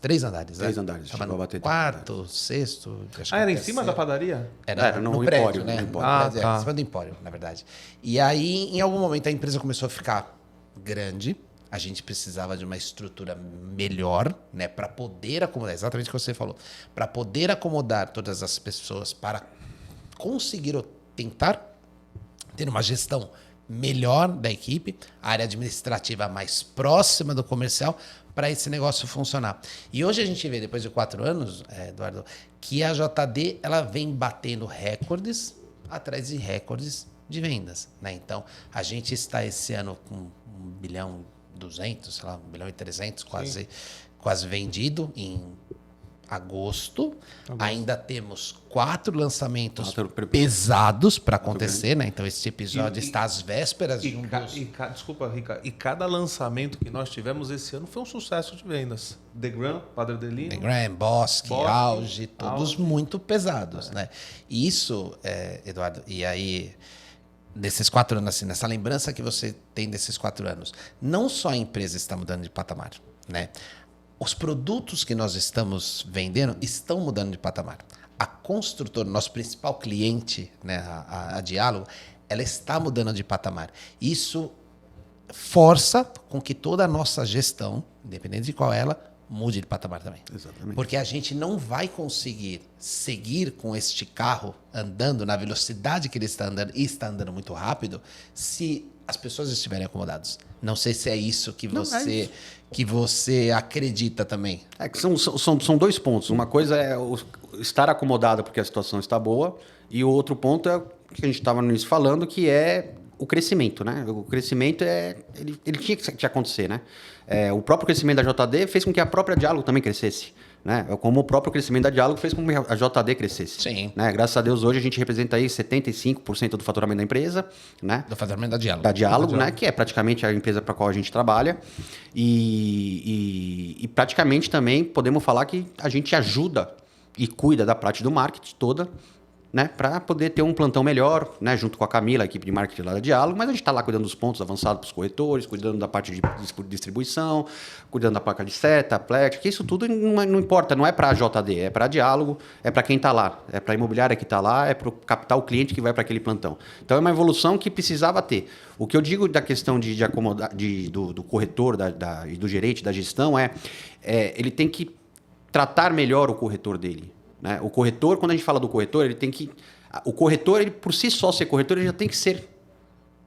3 andares. 3 andares. Estava no quarto, sexto. Acho Era que em cima da padaria? Era no prédio, Empório, né? no Empório. No prédio, tá. em cima do Empório, na verdade. E aí, em algum momento, a empresa começou a ficar grande. A gente precisava de uma estrutura melhor, né, para poder acomodar, exatamente o que você falou, para poder acomodar todas as pessoas, para conseguir tentar ter uma gestão melhor da equipe, a área administrativa mais próxima do comercial, para esse negócio funcionar. E hoje a gente vê, depois de 4 anos, Eduardo, que a JD ela vem batendo recordes atrás de recordes de vendas, né? Então, a gente está esse ano com 1 bilhão 200, sei lá, 1 bilhão e 300 quase vendido em agosto. Ainda temos 4 lançamentos pesados para acontecer, né? Então esse episódio está às vésperas de Desculpa, Rica. E cada lançamento que nós tivemos esse ano foi um sucesso de vendas. The Grand, Padre Adelino. The Grand, Bosque, Auge, todos muito pesados, né? E isso, Eduardo, e aí desses 4 anos, assim, nessa lembrança que você tem desses 4 anos, não só a empresa está mudando de patamar, né? Os produtos que nós estamos vendendo estão mudando de patamar. A construtora, nosso principal cliente, né, a Diálogo, ela está mudando de patamar. Isso força com que toda a nossa gestão, independente de qual ela, mude de patamar também. Exatamente. Porque a gente não vai conseguir seguir com este carro andando na velocidade que ele está andando, e está andando muito rápido, se as pessoas estiverem acomodadas. Não sei se é isso que você acredita também. É que são 2 pontos. Uma coisa é estar acomodado porque a situação está boa, e o outro ponto é o que a gente estava no início falando, que é o crescimento, né? O crescimento ele tinha que acontecer, né? O próprio crescimento da JD fez com que a própria Diálogo também crescesse, né? Como o próprio crescimento da Diálogo fez com que a JD crescesse. Sim. Né? Graças a Deus, hoje a gente representa aí 75% do faturamento da empresa, né? Do faturamento da Diálogo. Da Diálogo, né? Que é praticamente a empresa para a qual a gente trabalha. E praticamente também podemos falar que a gente ajuda e cuida da parte do marketing toda, né, para poder ter um plantão melhor, né, junto com a Camila, a equipe de marketing lá da Diálogo, mas a gente está lá cuidando dos pontos avançados para os corretores, cuidando da parte de distribuição, cuidando da placa de seta, plex, que isso tudo não importa, não é para a JD, é para a Diálogo, é para quem está lá, é para a imobiliária que está lá, é para o capital cliente que vai para aquele plantão. Então é uma evolução que precisava ter. O que eu digo da questão de acomodar, do corretor e do gerente da gestão ele tem que tratar melhor o corretor dele. Né? O corretor, quando a gente fala do corretor, ele tem que... O corretor, ele por si só ser corretor, ele já tem que ser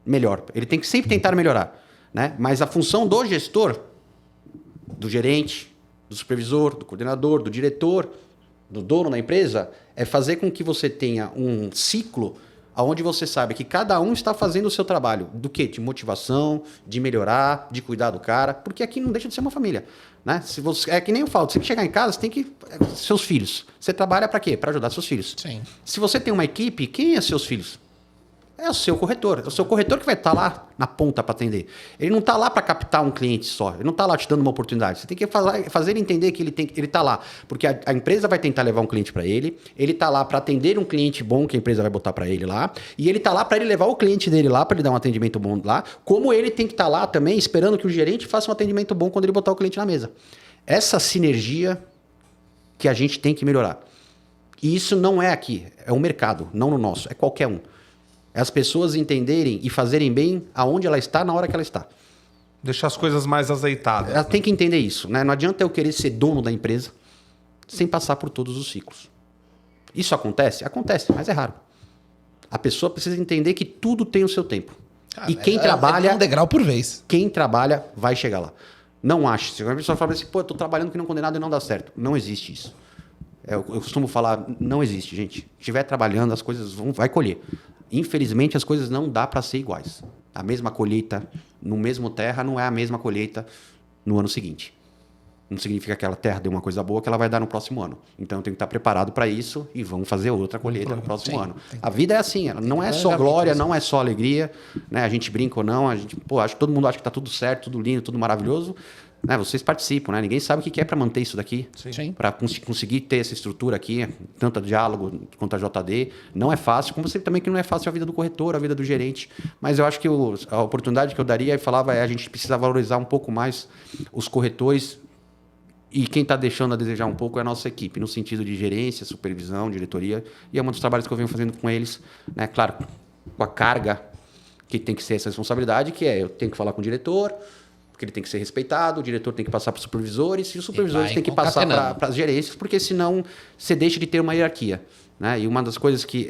melhor. Ele tem que sempre tentar melhorar. Né? Mas a função do gestor, do gerente, do supervisor, do coordenador, do diretor, do dono da empresa, é fazer com que você tenha um ciclo onde você sabe que cada um está fazendo o seu trabalho. Do quê? De motivação, de melhorar, de cuidar do cara. Porque aqui não deixa de ser uma família. Né? É que nem eu falo, você tem que chegar em casa, você tem que... Seus filhos. Você trabalha para quê? Para ajudar seus filhos. Sim. Se você tem uma equipe, quem é seus filhos? É o seu corretor. É o seu corretor que vai estar lá na ponta para atender. Ele não está lá para captar um cliente só. Ele não está lá te dando uma oportunidade. Você tem que fazer ele entender que ele está lá. Porque a empresa vai tentar levar um cliente para ele. Ele está lá para atender um cliente bom que a empresa vai botar para ele lá. E ele está lá para ele levar o cliente dele lá, para ele dar um atendimento bom lá. Como ele tem que estar lá também esperando que o gerente faça um atendimento bom quando ele botar o cliente na mesa. Essa sinergia que a gente tem que melhorar. E isso não é aqui. É o mercado, não no nosso. É qualquer um. É as pessoas entenderem e fazerem bem aonde ela está, na hora que ela está. Deixar as coisas mais azeitadas. Ela tem que entender isso, né? Não adianta eu querer ser dono da empresa sem passar por todos os ciclos. Isso acontece? Acontece, mas é raro. A pessoa precisa entender que tudo tem o seu tempo. E quem trabalha... É um degrau por vez. Quem trabalha vai chegar lá. Não ache. Se a pessoa fala assim, pô, eu tô trabalhando que não condenado e não dá certo. Não existe isso. Eu costumo falar, não existe, gente. Se estiver trabalhando, as coisas vai colher. Infelizmente, as coisas não dá para ser iguais. A mesma colheita no mesmo terra não é a mesma colheita no ano seguinte. Não significa que aquela terra deu uma coisa boa que ela vai dar no próximo ano. Então, eu tenho que estar preparado para isso e vamos fazer outra colheita no próximo ano. A vida é assim, ela não é só glória, não é só alegria, né? A gente brinca ou não, acho que todo mundo acha que está tudo certo, tudo lindo, tudo maravilhoso. Né? Vocês participam, né? Ninguém sabe o que é para manter isso daqui. Para conseguir ter essa estrutura aqui, tanto a Diálogo quanto a JD. Não é fácil, como você também que não é fácil a vida do corretor, a vida do gerente. Mas eu acho que a oportunidade que eu daria e falava a gente precisa valorizar um pouco mais os corretores. E quem está deixando a desejar um pouco é a nossa equipe, no sentido de gerência, supervisão, diretoria. E é um dos trabalhos que eu venho fazendo com eles, né? Claro, com a carga que tem que ser essa responsabilidade, que é eu tenho que falar com o diretor, porque ele tem que ser respeitado, o diretor tem que passar para os supervisores e os supervisores têm que passar para as gerências, porque senão você deixa de ter uma hierarquia. Né? E uma das coisas que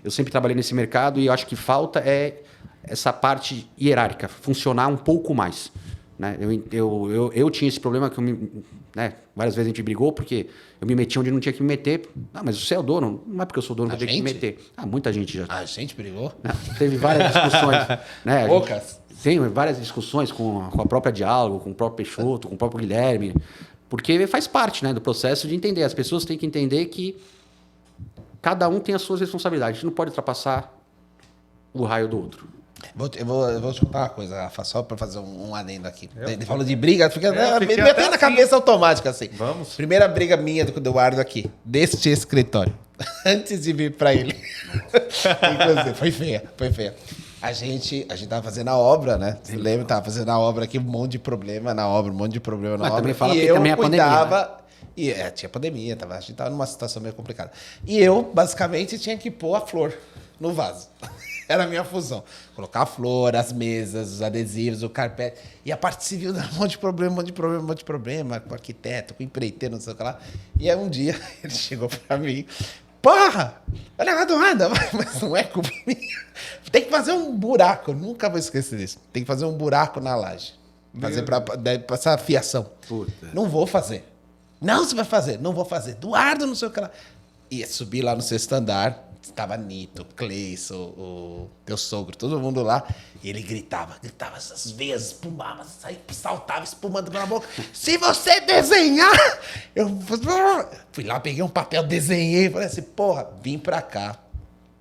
eu sempre trabalhei nesse mercado e eu acho que falta é essa parte hierárquica, funcionar um pouco mais. Né? Eu tinha esse problema que várias vezes a gente brigou porque eu me meti onde não tinha que me meter. Mas você é o dono, não é porque eu sou dono que eu tenho que me meter. Muita gente já. A gente brigou? Teve várias discussões. Né? Poucas. Tem várias discussões com a própria Diálogo, com o próprio Peixoto, com o próprio Guilherme, porque faz parte, né, do processo de entender. As pessoas têm que entender que cada um tem as suas responsabilidades. A gente não pode ultrapassar o raio do outro. Eu vou te contar uma coisa, Rafa, só para fazer um adendo aqui. Ele falou de briga, fica fiquei me até na cabeça automática assim. Vamos. Primeira briga minha do Eduardo aqui, deste escritório, antes de vir para ele. Inclusive, foi feia. A gente tava fazendo a obra, né? Você lembra? Tava fazendo a obra aqui, um monte de problema na obra, Mas também fala e que eu também é cuidava... pandemia, né? E tinha pandemia, a gente tava numa situação meio complicada. E eu, basicamente, tinha que pôr a flor no vaso. Era a minha função. Colocar a flor, as mesas, os adesivos, o carpete. E a parte civil dava um monte de problema, com o arquiteto, com o empreiteiro, não sei o que lá. E aí um dia ele chegou pra mim, porra, olha errado nada, mas não é culpa minha. Tem que fazer um buraco, eu nunca vou esquecer disso. Tem que fazer um buraco na laje. Fazer pra passar fiação. Puta. Não vou fazer. Não, você vai fazer. Não vou fazer. Eduardo, não sei o que lá. Ia subir lá no sexto andar. Estava Nito, Cleison, o teu sogro, todo mundo lá. E ele gritava, essas veias espumavam, saltava espumando pela boca. Se você desenhar... Eu fui lá, peguei um papel, desenhei. Falei assim, porra, vim pra cá.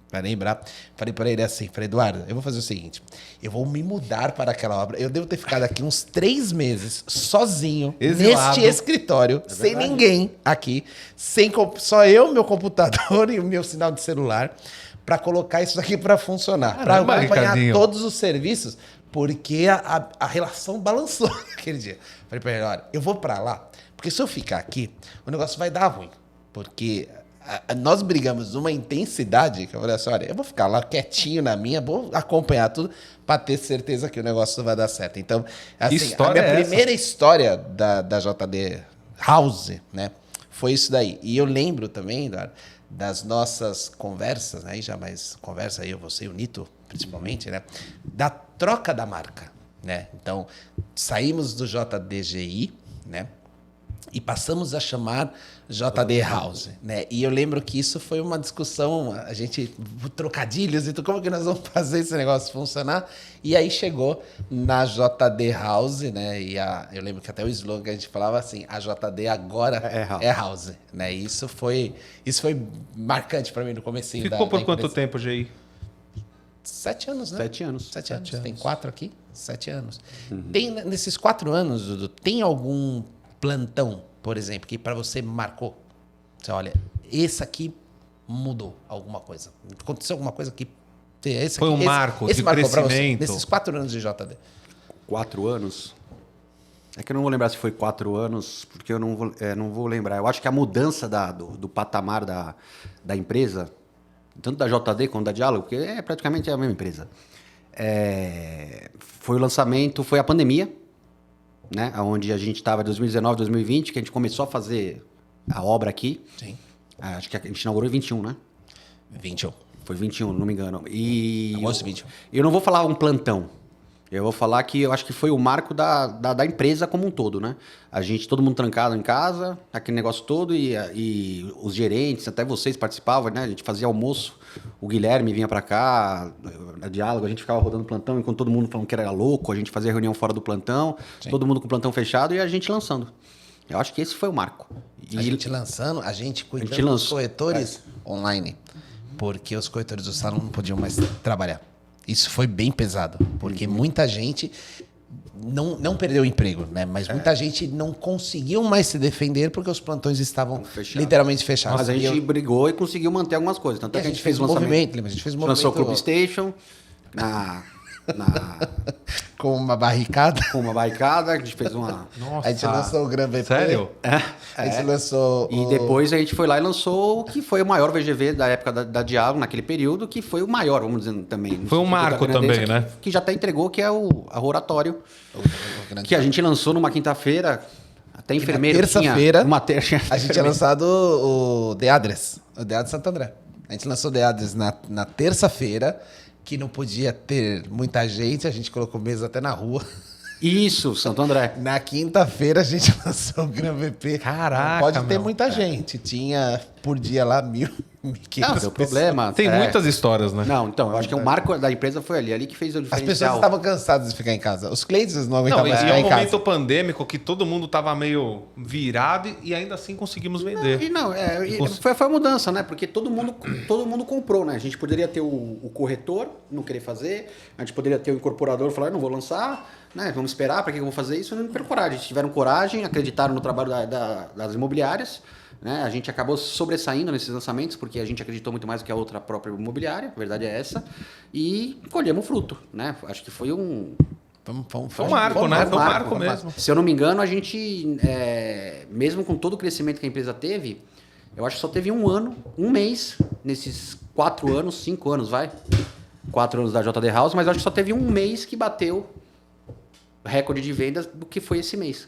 Pra lembrar. Falei pra ele assim, falei, Eduardo, eu vou fazer o seguinte. Eu vou me mudar para aquela obra. Eu devo ter ficado aqui uns 3 meses, sozinho, Exilado. neste escritório, sem ninguém aqui, só eu, meu computador e o meu sinal de celular, para colocar isso aqui para funcionar, para Caramba, acompanhar Ricardinho. todos os serviços, porque a relação balançou naquele dia. Falei para ele, olha, eu vou para lá, porque se eu ficar aqui, o negócio vai dar ruim, porque nós brigamos numa intensidade que eu falei assim, olha, eu vou ficar lá quietinho na minha, vou acompanhar tudo para ter certeza que o negócio vai dar certo. Então, assim, História a minha é essa? primeira história da JD House, né, foi isso daí. E eu lembro também, Eduardo, das nossas conversas, né, já mais conversa eu, você e o Nito, principalmente, né, da troca da marca, né. Então, saímos do JDGI, né, e passamos a chamar JD House, né? E eu lembro que isso foi uma discussão, a gente, trocadilhos, então como que nós vamos fazer esse negócio funcionar? E aí chegou na JD House, né? E eu lembro que até o slogan a gente falava assim, a JD agora é House, né? E isso foi marcante para mim no comecinho Ficou por da quanto empresa. tempo, GI? 7 anos, né? 7 anos. 7 anos. Tem 4 aqui? 7 anos. Tem, nesses 4 anos, Dudu, tem algum plantão, por exemplo, que para você marcou? Você olha, esse aqui mudou alguma coisa. Aconteceu alguma coisa que... Esse Foi aqui, um marco de marcou pra você, crescimento. nesses 4 anos de JD. 4 anos? É que eu não vou lembrar se foi 4 anos, porque eu não vou lembrar. Eu acho que a mudança do patamar da empresa, tanto da JD quanto da Diálogo, porque é praticamente a mesma empresa, foi o lançamento, foi a pandemia, né? Onde a gente estava em 2019, 2020, que a gente começou a fazer a obra aqui. Sim. Acho que a gente inaugurou em 21, né? 21. Foi 21, não me engano. E Agosto 21. eu não vou falar um plantão. Eu vou falar que eu acho que foi o marco da empresa como um todo, né? Todo mundo trancado em casa, aquele negócio todo, e os gerentes, até vocês participavam, né? A gente fazia almoço, o Guilherme vinha pra cá, na Diálogo, a gente ficava rodando plantão, enquanto todo mundo falando que era louco, a gente fazia reunião fora do plantão, Sim. todo mundo com o plantão fechado e a gente lançando. Eu acho que esse foi o marco. A gente lançando, a gente cuidando dos corretores online. Porque os corretores do salão não podiam mais trabalhar. Isso foi bem pesado. Porque muita gente não perdeu o emprego, né? Mas muita gente não conseguiu mais se defender porque os plantões estavam literalmente fechados. Mas a gente brigou e conseguiu manter algumas coisas. Tanto é que a gente fez um movimento, lembra? A gente fez um movimento. Lançou o Club Station com uma barricada. com uma barricada, a gente fez uma... Nossa. A gente lançou o Gran VP. Sério? A gente lançou E depois a gente foi lá e lançou o que foi o maior VGV da época da Diálogo, naquele período, que foi o maior, vamos dizer também. Foi um marco também, né? Que já até entregou, que é a Oratório, o grande... que a gente lançou numa quinta-feira, até enfermeiro terça-feira, tinha... Uma terça A gente tinha lançado o The Adres, o The Adres Santo André. A gente lançou o The Adres na terça-feira, que não podia ter muita gente, a gente colocou mesa até na rua. Isso, Santo André. Na quinta-feira a gente lançou o Gran VP. Caraca, Não pode ter meu. muita gente. Tinha por dia lá 1.500 Não, deu problema. Tem muitas histórias, né? Não, então, eu acho que o marco da empresa foi ali que fez o As diferencial. pessoas estavam cansadas de ficar em casa. Os clientes não Não, aguentavam e mais é ficar um em casa. momento pandêmico que todo mundo tava meio virado e ainda assim conseguimos vender. Foi a mudança, né? Porque todo mundo comprou, né? A gente poderia ter o corretor, não querer fazer, a gente poderia ter o incorporador, falar, não vou lançar, né? Vamos esperar, para que eu vou fazer isso? Não tiveram coragem. Eles tiveram coragem, acreditaram no trabalho das imobiliárias, né? A gente acabou sobressaindo nesses lançamentos, porque a gente acreditou muito mais do que a outra própria imobiliária, a verdade é essa, e colhemos fruto, né? Acho que foi um... Foi um marco, né? Foi um marco mesmo. Se eu não me engano, a gente, mesmo com todo o crescimento que a empresa teve, eu acho que só teve um mês, nesses 4 anos, 5 anos, 4 anos da JD House, mas eu acho que só teve um mês que bateu recorde de vendas do que foi esse mês.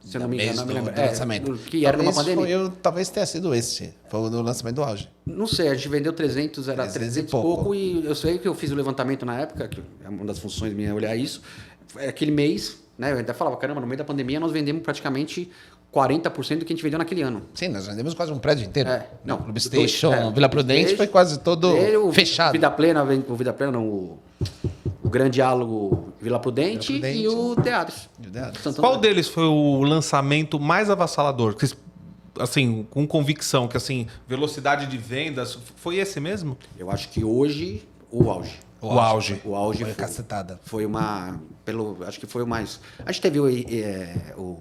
Se eu não me engano, do lançamento. Que era numa pandemia. Talvez tenha sido esse. Foi o do lançamento do auge. Não sei, a gente vendeu 300, era 300 300 e e pouco. pouco, e eu sei que eu fiz o levantamento na época, que é uma das funções minhas olhar isso, aquele mês, né, eu até falava, caramba, no meio da pandemia nós vendemos praticamente 40% do que a gente vendeu naquele ano. Sim, nós vendemos quase um prédio inteiro. Não, Club Station, dois, Vila Prudente foi quase todo fechado. Vida Plena, o Grande Diálogo Vila Prudente e o Teatros. Qual deles foi o lançamento mais avassalador? Que, assim, com convicção, que assim, velocidade de vendas, foi esse mesmo? Eu acho que hoje, o auge. O auge. O auge Foi cacetada. Foi acho que foi o mais... A gente teve o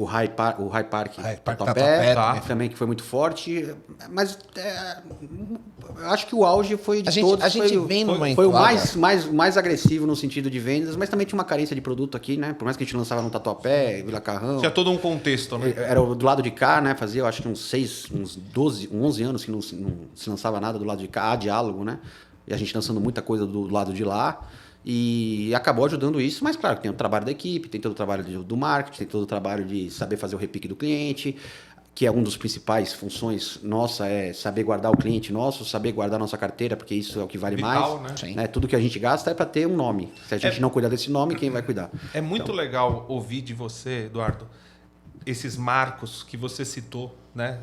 High Park Tatuapé, tá. também, que foi muito forte, mas eu acho que o auge foi de todos. A gente vem numa foi o enquadra. mais agressivo no sentido de vendas, mas também tinha uma carência de produto aqui, né? Por mais que a gente lançava no Tatuapé, Vila Carrão. Tinha todo um contexto, né? Era do lado de cá, né? Fazia, eu acho que uns 11 anos que não se lançava nada do lado de cá, Diálogo, né? E a gente lançando muita coisa do lado de lá. E acabou ajudando isso, mas claro, tem o trabalho da equipe, tem todo o trabalho do marketing, tem todo o trabalho de saber fazer o repique do cliente, que é uma das principais funções nossa, é saber guardar o cliente nosso, saber guardar nossa carteira, porque isso é o que vale Vital, mais. né? Né? Tudo que a gente gasta é para ter um nome. Se a gente não cuidar desse nome, quem vai cuidar? É muito legal ouvir de você, Eduardo, esses marcos que você citou, né?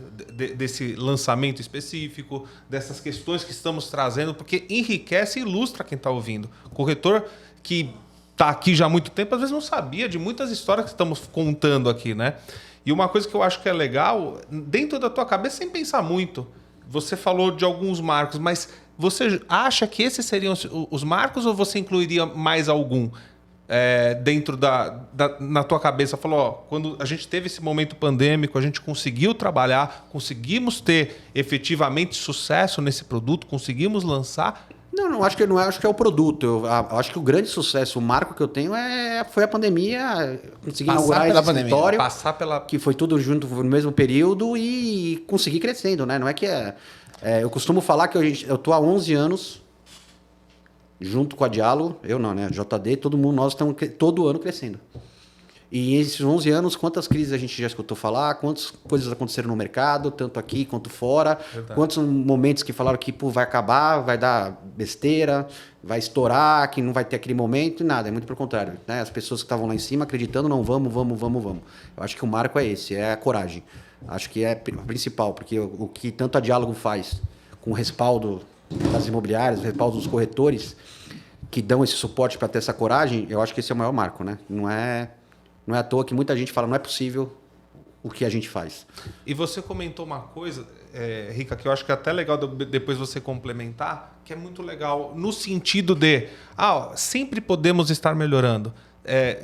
Desse lançamento específico, dessas questões que estamos trazendo, porque enriquece e ilustra quem está ouvindo. Corretor que está aqui já há muito tempo, às vezes não sabia de muitas histórias que estamos contando aqui, né? E uma coisa que eu acho que é legal, dentro da tua cabeça, sem pensar muito, você falou de alguns marcos, mas você acha que esses seriam os marcos ou você incluiria mais algum dentro na tua cabeça? Falou, ó, quando a gente teve esse momento pandêmico, a gente conseguiu trabalhar, conseguimos ter efetivamente sucesso nesse produto, conseguimos lançar. Não acho que é o produto. Eu acho que o grande sucesso, o marco que eu tenho foi a pandemia, conseguir inaugurar esse escritório, que foi tudo junto no mesmo período e conseguir crescendo, né? Não é que eu costumo falar que eu tô há 11 anos junto com a Dialo, eu não, né? JD, todo mundo, nós estamos todo ano crescendo. E esses 11 anos, quantas crises a gente já escutou falar, quantas coisas aconteceram no mercado, tanto aqui quanto fora, quantos momentos que falaram que vai acabar, vai dar besteira, vai estourar, que não vai ter aquele momento, e nada, é muito pelo contrário. Né? As pessoas que estavam lá em cima acreditando, não, vamos. Eu acho que o marco é esse, é a coragem. Acho que é o principal, porque o que tanto a Diálogo faz com o respaldo das imobiliárias, o respaldo dos corretores, que dão esse suporte para ter essa coragem, eu acho que esse é o maior marco, né? Não é à toa que muita gente fala, não é possível o que a gente faz. E você comentou uma coisa, Rica, que eu acho que é até legal depois você complementar, que é muito legal no sentido de, sempre podemos estar melhorando.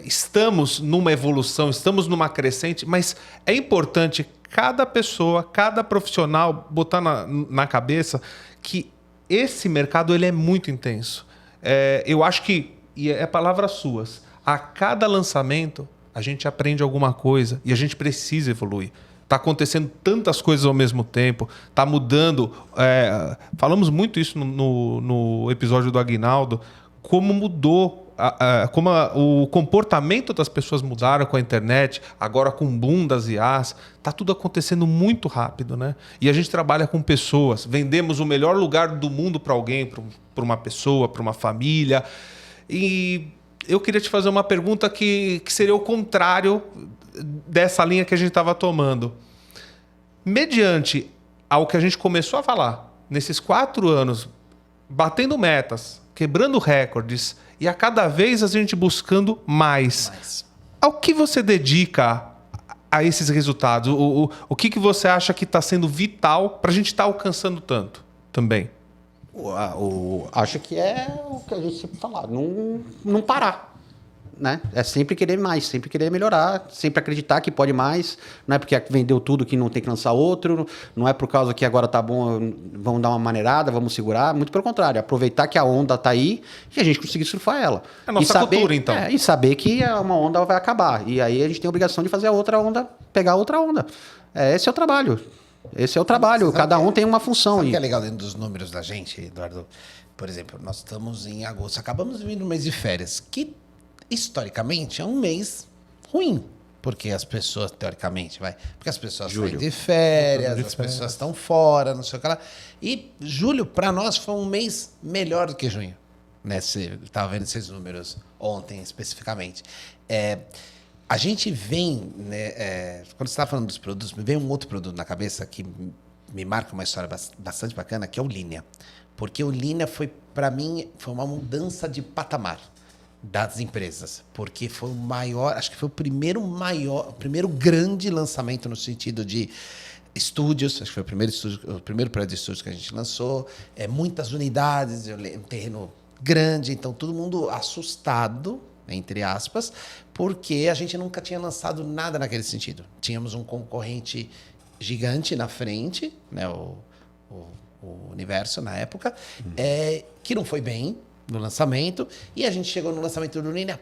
Estamos numa evolução, estamos numa crescente, mas é importante cada pessoa, cada profissional botar na cabeça que esse mercado ele é muito intenso. Eu acho que, e é palavras suas, a cada lançamento a gente aprende alguma coisa e a gente precisa evoluir. Está acontecendo tantas coisas ao mesmo tempo, está mudando. Falamos muito isso no episódio do Aguinaldo, como mudou, como o comportamento das pessoas mudaram com a internet, agora com o boom das IAs. Está tudo acontecendo muito rápido, né? E a gente trabalha com pessoas, vendemos o melhor lugar do mundo para alguém, para uma pessoa, para uma família. E eu queria te fazer uma pergunta que seria o contrário dessa linha que a gente estava tomando. Mediante ao que a gente começou a falar, nesses 4 anos, batendo metas, quebrando recordes, e a cada vez a gente buscando mais. Ao que você dedica a esses resultados? O que você acha que está sendo vital para a gente estar alcançando tanto também? Acho que é o que a gente sempre fala, não parar, né? É sempre querer mais, sempre querer melhorar, sempre acreditar que pode mais, não é porque vendeu tudo que não tem que lançar outro, não é por causa que agora tá bom, vamos dar uma maneirada, vamos segurar, muito pelo contrário, aproveitar que a onda tá aí e a gente conseguir surfar ela. É a nossa cultura, então. E saber que uma onda vai acabar, e aí a gente tem a obrigação de fazer a outra onda, pegar a outra onda. Esse é o trabalho. Esse é o trabalho, cada um tem uma função. Sabe o que é legal dentro dos números da gente, Eduardo? Por exemplo, nós estamos em agosto, acabamos de vir no mês de férias, que historicamente é um mês ruim. Porque as pessoas, teoricamente, porque as pessoas saem de férias, as pessoas estão fora, não sei o que lá. E julho, para nós, foi um mês melhor do que junho. Né? Você estava vendo esses números ontem, especificamente. A gente vem, né, quando você estava falando dos produtos, me veio um outro produto na cabeça que me marca uma história bastante bacana, que é o Linea. Porque o Linea foi, para mim, foi uma mudança de patamar das empresas. Porque foi o maior, acho que foi o primeiro grande lançamento no sentido de estúdios, acho que foi o primeiro prédio de estúdios que a gente lançou, muitas unidades, um terreno grande, então todo mundo assustado, entre aspas, porque a gente nunca tinha lançado nada naquele sentido. Tínhamos um concorrente gigante na frente, né, o Universo na época, que não foi bem no lançamento, e a gente chegou no lançamento do Linea,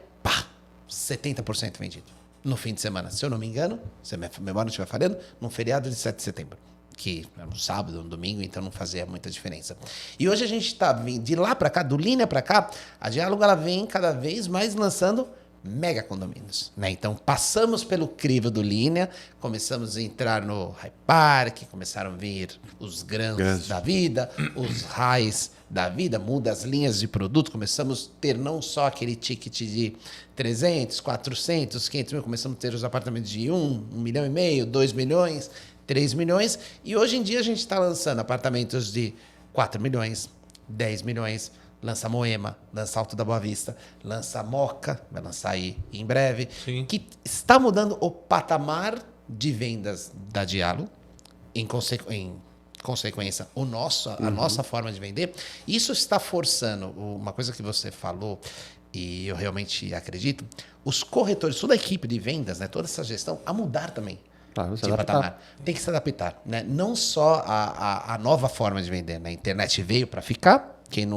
70% vendido. No fim de semana, se eu não me engano, se a minha memória não estiver falhando, num feriado de 7 de setembro. Que era um sábado, um domingo, então não fazia muita diferença. E hoje a gente está vindo de lá para cá, do Linea para cá, a Diálogo ela vem cada vez mais lançando mega condomínios, né? Então passamos pelo crivo do Linea, começamos a entrar no High Park, começaram a vir os Grans da vida, os Highs da vida, muda as linhas de produto, começamos a ter não só aquele ticket de 300, 400, 500 mil, começamos a ter os apartamentos de 1 milhão e meio, 2 milhões, 3 milhões, e hoje em dia a gente está lançando apartamentos de 4 milhões, 10 milhões, lança Moema, lança Alto da Boa Vista, lança Moca, vai lançar aí em breve, Sim. Que está mudando o patamar de vendas da Dialo, em consequência, a nossa forma de vender. Isso está forçando, uma coisa que você falou, e eu realmente acredito, os corretores, toda a equipe de vendas, né, toda essa gestão, a mudar também. Claro, se De adaptar. patamar. Tem que se adaptar. Né? Não só a nova forma de vender. Né? A internet veio para ficar. Quem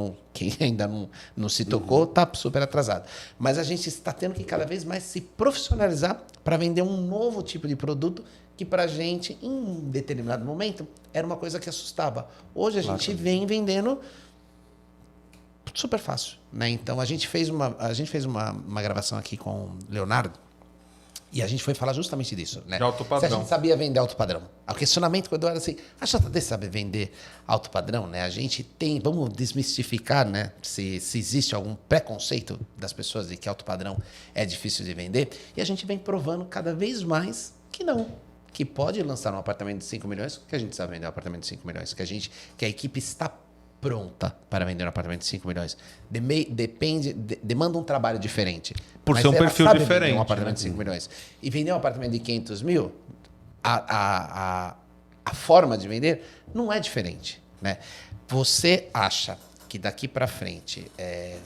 ainda não se tocou está super atrasado. Mas a gente está tendo que cada vez mais se profissionalizar para vender um novo tipo de produto que para a gente, em um determinado momento, era uma coisa que assustava. Hoje a gente vem vendendo super fácil. Né? Então a gente fez uma gravação aqui com o Leonardo. E a gente foi falar justamente disso, né? De alto padrão. Se a gente sabia vender alto padrão. O questionamento quando era assim, a JD sabe vender alto padrão, né? A gente tem, vamos desmistificar, né? Se existe algum preconceito das pessoas de que alto padrão é difícil de vender. E a gente vem provando cada vez mais que não. Que pode lançar um apartamento de 5 milhões, que a gente sabe vender um apartamento de 5 milhões, que a equipe está pronta para vender um apartamento de 5 milhões. Demanda um trabalho diferente. Por ser um ela perfil sabe diferente, vender um apartamento né? de 5 milhões. E vender um apartamento de 500 mil, a forma de vender não é diferente. Né? Você acha que daqui para frente,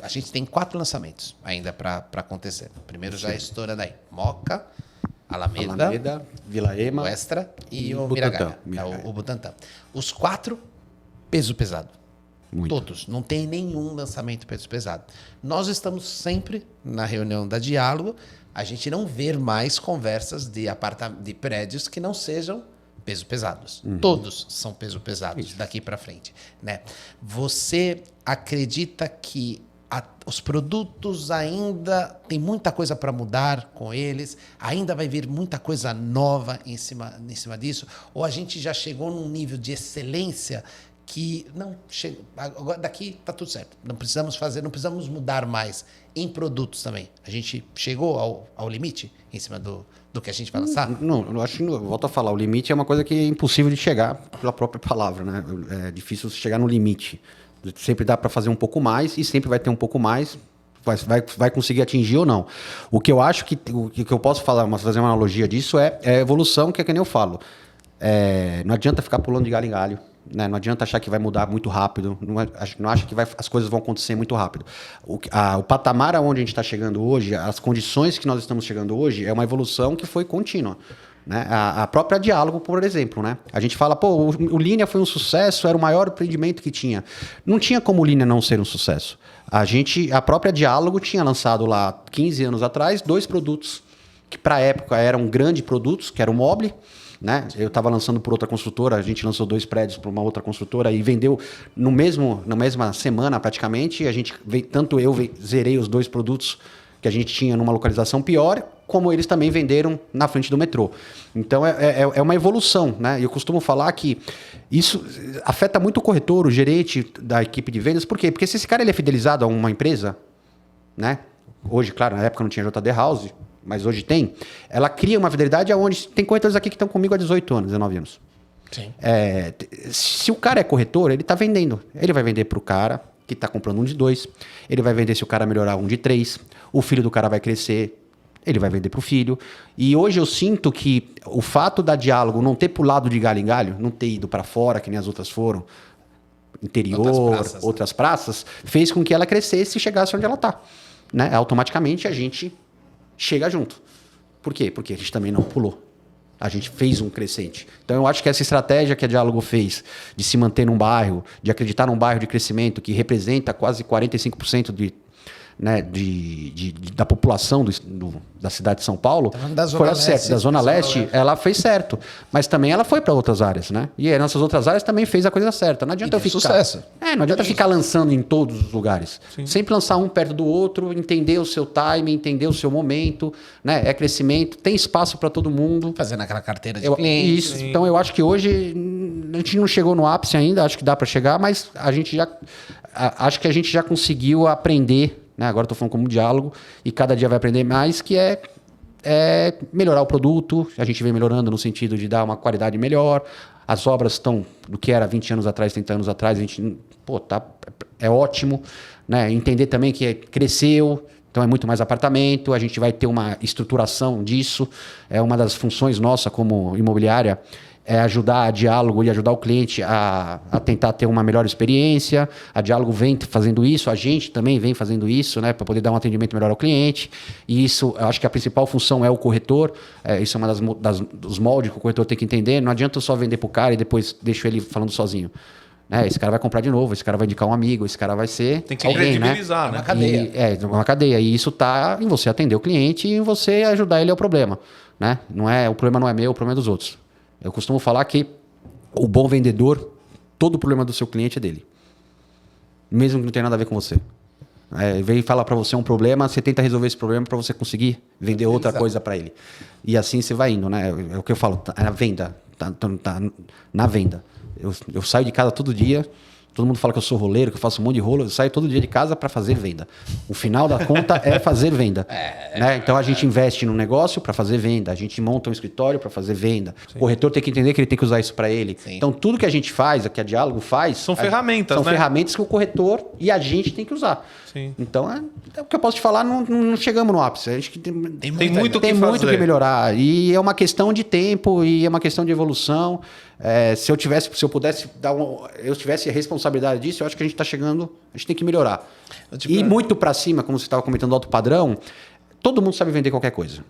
a gente tem 4 lançamentos ainda para acontecer. Primeiro já estourando aí. Moca, Alameda, Vila Ema, o Extra e o Butantã. Miragaia, o Butantã. Os 4, peso pesado. Muito. Todos. Não tem nenhum lançamento peso pesado. Nós estamos sempre na reunião da Diálogo. A gente não vê mais conversas de prédios que não sejam peso pesados. Todos são peso pesados daqui para frente. Né? Você acredita que os produtos ainda tem muita coisa para mudar com eles? Ainda vai vir muita coisa nova em cima disso? Ou a gente já chegou num nível de excelência que não chega, agora daqui está tudo certo. Não precisamos mudar mais em produtos também. A gente chegou ao limite em cima do que a gente vai lançar? Não, eu acho que, volto a falar, o limite é uma coisa que é impossível de chegar pela própria palavra, né? É difícil chegar no limite. Sempre dá para fazer um pouco mais e sempre vai ter um pouco mais, vai conseguir atingir ou não. O que eu acho o que eu posso falar, fazer uma analogia disso é a evolução, que é que nem eu falo. Não adianta ficar pulando de galho em galho. Né? Não adianta achar que vai mudar muito rápido, não acha que as coisas vão acontecer muito rápido. O patamar aonde a gente está chegando hoje, as condições que nós estamos chegando hoje, é uma evolução que foi contínua. Né? A própria Diálogo, por exemplo, né? A gente fala, pô, o Linea foi um sucesso, era o maior empreendimento que tinha. Não tinha como o Linea não ser um sucesso. A própria Diálogo tinha lançado lá, 15 anos atrás, 2 produtos que para a época eram grandes produtos, que era o Mobile. Né? Eu estava lançando por outra construtora, a gente lançou 2 prédios para uma outra construtora e vendeu na mesma semana praticamente. Tanto eu zerei os 2 produtos que a gente tinha numa localização pior, como eles também venderam na frente do metrô. Então é uma evolução, né? Eu costumo falar que isso afeta muito o corretor, o gerente da equipe de vendas. Por quê? Porque se esse cara ele é fidelizado a uma empresa, né? Hoje, claro, na época não tinha JD House, mas hoje tem, ela cria uma fidelidade aonde tem corretores aqui que estão comigo há 18 anos, 19 anos. Sim. Se o cara é corretor, ele está vendendo. Ele vai vender para o cara que está comprando um de 2, ele vai vender se o cara melhorar um de 3, o filho do cara vai crescer, ele vai vender para o filho. E hoje eu sinto que o fato da Diálogo não ter pulado de galho em galho, não ter ido para fora, que nem as outras foram, interior, outras praças, fez com que ela crescesse e chegasse onde ela está. Né? Automaticamente a gente chega junto. Por quê? Porque a gente também não pulou. A gente fez um crescente. Então, eu acho que essa estratégia que a Diálogo fez de se manter num bairro, de acreditar num bairro de crescimento que representa quase 45% da população da cidade de São Paulo, foi certo. Da Zona Leste, ela fez certo. Mas também ela foi para outras áreas, né? E aí, nessas outras áreas também fez a coisa certa. Não adianta eu ficar... sucesso. Não adianta ficar lançando em todos os lugares. Sim. Sempre lançar um perto do outro, entender o seu time, entender o seu momento, né? É crescimento, tem espaço para todo mundo. Fazendo aquela carteira de clientes. Isso. Então, eu acho que hoje a gente não chegou no ápice ainda, acho que dá para chegar, mas acho que a gente já conseguiu aprender. Né? Agora estou falando como Diálogo e cada dia vai aprender mais, que é melhorar o produto. A gente vem melhorando no sentido de dar uma qualidade melhor. As obras estão do que era 20 anos atrás, 30 anos atrás. A gente, é ótimo. Né? Entender também que cresceu, então é muito mais apartamento. A gente vai ter uma estruturação disso. É uma das funções nossa como imobiliária, é ajudar a Diálogo e ajudar o cliente a tentar ter uma melhor experiência. A Diálogo vem fazendo isso, a gente também vem fazendo isso, né, para poder dar um atendimento melhor ao cliente. E isso, eu acho que a principal função é o corretor. Isso é uma dos moldes que o corretor tem que entender. Não adianta eu só vender para o cara e depois deixo ele falando sozinho. Esse cara vai comprar de novo, esse cara vai indicar um amigo, esse cara vai ser Tem que alguém, credibilizar, né? Uma cadeia. Uma cadeia. E isso tá em você atender o cliente e em você ajudar ele ao problema, né? O problema não é meu, o problema é dos outros. Eu costumo falar que o bom vendedor, todo o problema do seu cliente é dele. Mesmo que não tenha nada a ver com você. Vem falar para você um problema, você tenta resolver esse problema para você conseguir vender outra coisa para ele. E assim você vai indo, né? É o que eu falo, é a venda. Tá na venda. Eu saio de casa todo dia, todo mundo fala que eu sou roleiro, que eu faço um monte de rolo, eu saio todo dia de casa para fazer venda. O final da conta é fazer venda. Né? Então a gente investe no negócio para fazer venda, a gente monta um escritório para fazer venda. Sim. O corretor tem que entender que ele tem que usar isso para ele. Sim. Então tudo que a gente faz, que a Diálogo faz... São ferramentas, São né? ferramentas que o corretor e a gente tem que usar. Sim. Então, o que eu posso te falar, não chegamos no ápice. A gente tem muito que melhorar. E é uma questão de tempo e é uma questão de evolução. Se eu pudesse eu tivesse a responsabilidade disso, eu acho que a gente está chegando, a gente tem que melhorar. E muito para cima, como você estava comentando, do alto padrão, todo mundo sabe vender qualquer coisa.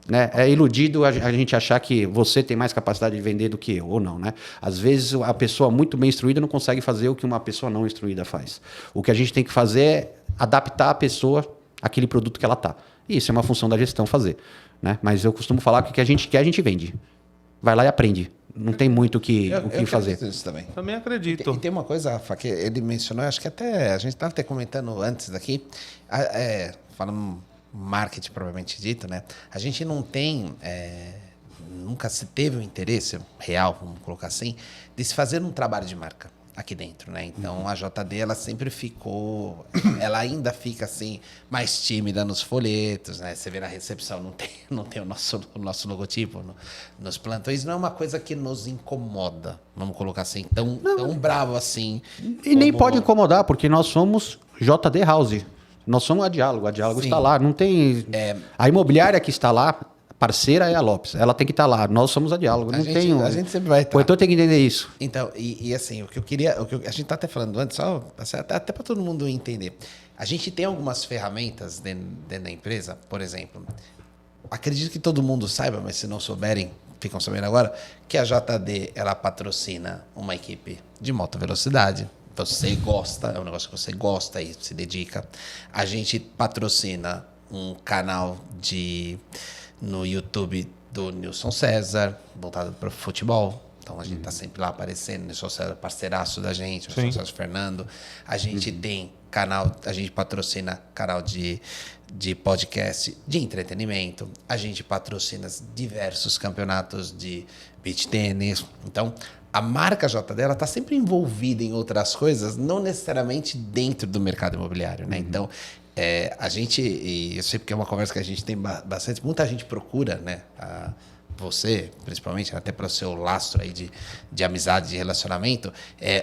Né? É iludido a gente achar que você tem mais capacidade de vender do que eu, ou não, né? Às vezes a pessoa muito bem instruída não consegue fazer o que uma pessoa não instruída faz. O que a gente tem que fazer é adaptar a pessoa àquele produto que ela está. E isso é uma função da gestão fazer. Né? Mas eu costumo falar que o que a gente quer, a gente vende. Vai lá e aprende. Não tem muito o que fazer. Isso também acredito. E tem uma coisa, Rafa, que ele mencionou, acho que até a gente estava até comentando antes daqui, falando marketing propriamente dito, né? A gente não tem, nunca se teve o interesse real, vamos colocar assim, de se fazer um trabalho de marca aqui dentro, né? Então a JD ela sempre ficou, ela ainda fica assim mais tímida nos folhetos, né? Você vê na recepção não tem o nosso logotipo nos plantões, não é uma coisa que nos incomoda, vamos colocar assim, tão bravo assim. E nem pode incomodar, porque nós somos JD House. Nós somos a Diálogo Sim. está lá, não tem... A imobiliária que está lá, parceira é a Lopes, ela tem que estar lá, nós somos a Diálogo, a gente sempre vai estar. O corretor tem que entender isso. Então, e assim, a gente tá até falando antes, só até para todo mundo entender, a gente tem algumas ferramentas dentro da empresa, por exemplo, acredito que todo mundo saiba, mas se não souberem, ficam sabendo agora, que a JD, ela patrocina uma equipe de moto velocidade. Você gosta, é um negócio que você gosta e se dedica. A gente patrocina um canal no YouTube do Nilson César, voltado para o futebol. Então a gente está sempre lá aparecendo. Nilson César, parceiraço da gente, o Nilson César Fernando. A gente tem canal, a gente patrocina canal de podcast de entretenimento. A gente patrocina diversos campeonatos de beach tênis. Então, a marca JD está sempre envolvida em outras coisas, não necessariamente dentro do mercado imobiliário, né? Então, a gente, e eu sei porque é uma conversa que a gente tem bastante, muita gente procura, né? Você, principalmente, até pelo seu lastro aí de amizade, de relacionamento,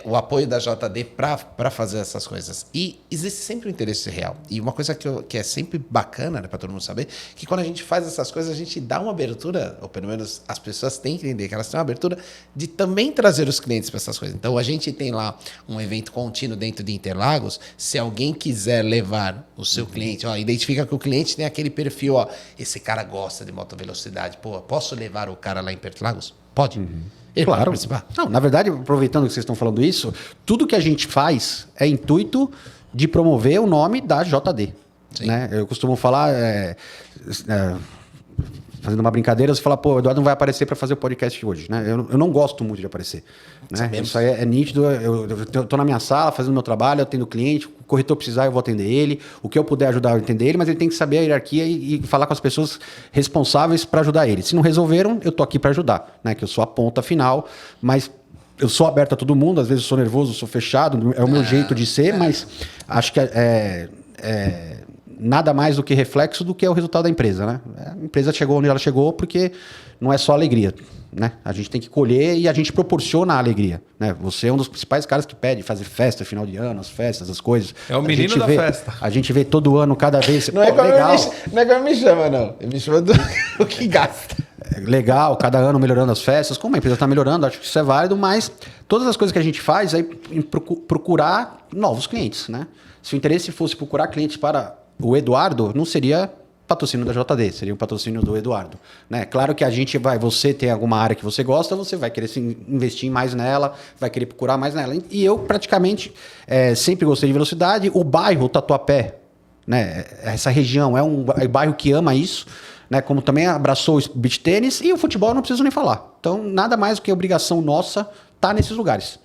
o apoio da JD para fazer essas coisas. E existe sempre um interesse real. E uma coisa que é sempre bacana, né, para todo mundo saber, que quando a gente faz essas coisas, a gente dá uma abertura, ou pelo menos as pessoas têm que entender que elas têm uma abertura de também trazer os clientes para essas coisas. Então, a gente tem lá um evento contínuo dentro de Interlagos. Se alguém quiser levar o seu cliente, identifica que o cliente tem aquele perfil, esse cara gosta de motovelocidade, posso levar o cara lá em Interlagos? Pode. Ele claro. pode participar. Não, na verdade, aproveitando que vocês estão falando isso, tudo que a gente faz é intuito de promover o nome da JD. Né? Eu costumo falar, fazendo uma brincadeira, você fala, o Eduardo não vai aparecer para fazer o podcast hoje. Né? Eu não gosto muito de aparecer. Né? Isso aí é nítido. Eu estou na minha sala fazendo meu trabalho, eu atendo o cliente, o corretor precisar, eu vou atender ele. O que eu puder ajudar, eu atender ele, mas ele tem que saber a hierarquia e falar com as pessoas responsáveis para ajudar ele. Se não resolveram, eu estou aqui para ajudar, né? Que eu sou a ponta final, mas eu sou aberto a todo mundo, às vezes eu sou nervoso, eu sou fechado, é o meu jeito de ser, mas acho que nada mais do que reflexo do que é o resultado da empresa, né? A empresa chegou onde ela chegou porque não é só alegria, né? A gente tem que colher e a gente proporciona a alegria, né? Você é um dos principais caras que pede fazer festa, final de ano, as festas, as coisas. É o menino da festa. A gente vê todo ano, cada vez... Não é como ele me chama, não. Ele me chama do o que gasta. legal, cada ano melhorando as festas, como a empresa está melhorando, acho que isso é válido, mas todas as coisas que a gente faz é procurar novos clientes, né? Se o interesse fosse procurar clientes para o Eduardo, não seria patrocínio da JD, seria um patrocínio do Eduardo, né? Claro que você tem alguma área que você gosta, você vai querer investir mais nela, vai querer procurar mais nela. E eu praticamente sempre gostei de velocidade. O bairro Tatuapé, né? Essa região é um bairro que ama isso, né? Como também abraçou o beach tênis e o futebol, não preciso nem falar. Então, nada mais do que obrigação nossa estar nesses lugares,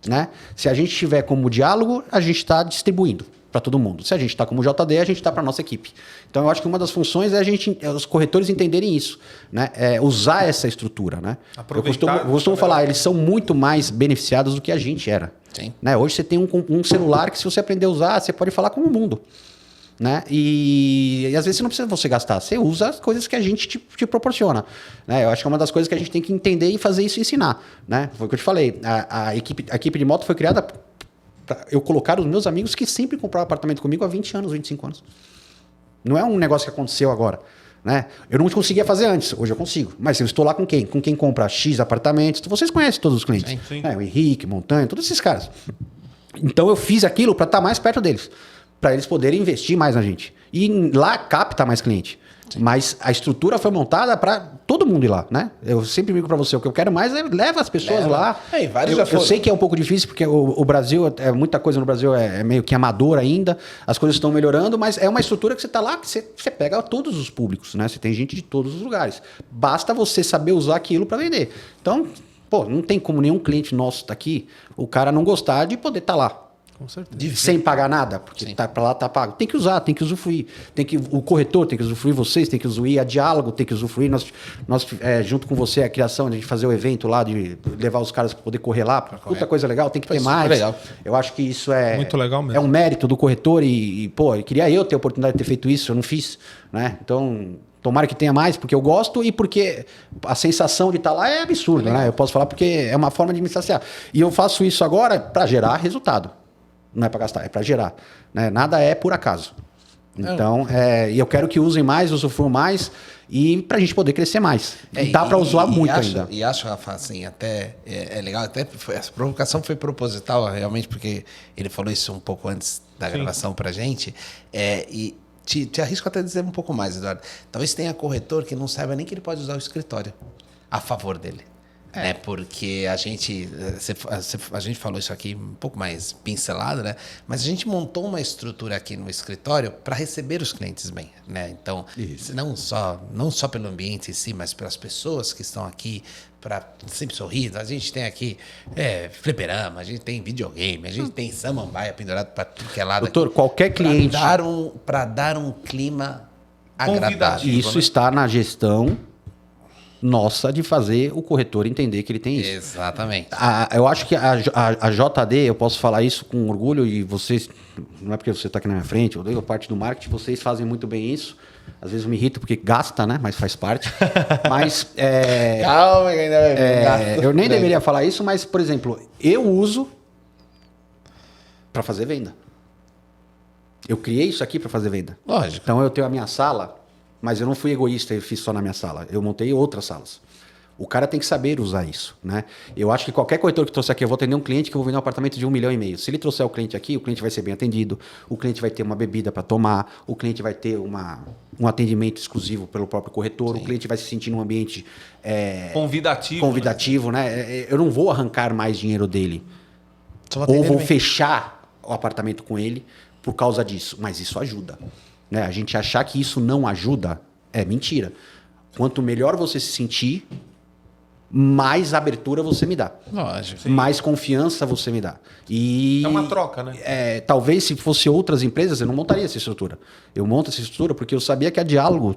né? Se a gente tiver como diálogo, a gente está distribuindo para todo mundo. Se a gente está como JD, a gente está para nossa equipe. Então, eu acho que uma das funções é os corretores entenderem isso, né? Usar essa estrutura, né? Eu costumo falar, eles são muito mais beneficiados do que a gente era. Sim. Né? Hoje você tem um celular que, se você aprender a usar, você pode falar com o mundo. Né? E às vezes você não precisa você gastar, você usa as coisas que a gente te proporciona, né? Eu acho que é uma das coisas que a gente tem que entender e fazer isso e ensinar, né? Foi o que eu te falei, a equipe de moto foi criada para eu colocar os meus amigos que sempre compraram apartamento comigo há 20 anos, 25 anos. Não é um negócio que aconteceu agora, né? Eu não conseguia fazer antes, hoje eu consigo, mas eu estou lá com quem? Com quem compra X apartamentos, vocês conhecem todos os clientes, sim. O Henrique, Montanha, todos esses caras. Então eu fiz aquilo para estar mais perto deles, para eles poderem investir mais na gente. E lá capta mais cliente. Sim. Mas a estrutura foi montada para todo mundo ir lá, né? Eu sempre digo para você, o que eu quero mais é leva as pessoas lá. Eu sei que é um pouco difícil, porque o Brasil, muita coisa no Brasil é meio que amador ainda, as coisas estão melhorando, mas é uma estrutura que você está lá, que você pega todos os públicos, né? Você tem gente de todos os lugares. Basta você saber usar aquilo para vender. Então, não tem como nenhum cliente nosso tá aqui, o cara não gostar de poder estar lá. Com certeza. Sem pagar nada, porque para lá tá pago. Tem que usar, tem que usufruir. O corretor tem que usufruir, vocês tem que usufruir, a Diálogo tem que usufruir. Nós junto com você, a criação de fazer o evento lá, de levar os caras para poder correr lá. Puta coisa legal, tem que ter mais. Legal. Eu acho que isso é muito legal mesmo. É um mérito do corretor queria eu ter a oportunidade de ter feito isso, eu não fiz, né? Então, tomara que tenha mais, porque eu gosto e porque a sensação de estar lá é absurda, né? Eu posso falar porque é uma forma de me saciar. E eu faço isso agora para gerar resultado. Não é para gastar, é para gerar, né? Nada é por acaso. Então, eu quero que usem mais, usufruam mais e para a gente poder crescer mais. Dá para usar muito ainda. E acho, Rafa, assim, até é legal, essa provocação foi proposital, realmente, porque ele falou isso um pouco antes da gravação para a gente. E te arrisco até dizer um pouco mais, Eduardo. Talvez tenha corretor que não saiba nem que ele pode usar o escritório a favor dele. Né? Porque a gente falou isso aqui um pouco mais pincelado, né? Mas a gente montou uma estrutura aqui no escritório para receber os clientes bem, né? Então, não só pelo ambiente em si, mas pelas pessoas que estão aqui, para sempre sorrir. A gente tem aqui fliperama, a gente tem videogame, a gente tem samambaia pendurado para tudo que é lado. Doutor, qualquer cliente... Para dar um clima agradável. Isso, né? Está na gestão nossa de fazer o corretor entender que ele tem isso. Exatamente. Eu acho que a JD, eu posso falar isso com orgulho, e vocês, não é porque você está aqui na minha frente, eu dei parte do marketing, vocês fazem muito bem isso. Às vezes eu me irrito porque gasta, né? Mas faz parte. Mas calma, que ainda vai eu nem deveria falar isso, mas, por exemplo, eu uso para fazer venda. Eu criei isso aqui para fazer venda. Lógico. Então eu tenho a minha sala. Mas eu não fui egoísta e fiz só na minha sala. Eu montei outras salas. O cara tem que saber usar isso, né? Eu acho que qualquer corretor que trouxer aqui, eu vou atender um cliente que eu vou vender um apartamento de 1,5 milhão. Se ele trouxer o cliente aqui, o cliente vai ser bem atendido, o cliente vai ter uma bebida para tomar, o cliente vai ter um atendimento exclusivo pelo próprio corretor, o cliente vai se sentir num ambiente convidativo, né? Eu não vou arrancar mais dinheiro dele. Ou vou fechar o apartamento com ele por causa disso. Mas isso ajuda. Né? A gente achar que isso não ajuda é mentira. Quanto melhor você se sentir, mais abertura você me dá. Lógico. Sim. Mais confiança você me dá. E é uma troca, né? Talvez se fosse outras empresas, eu não montaria essa estrutura. Eu monto essa estrutura porque eu sabia que a Diálogo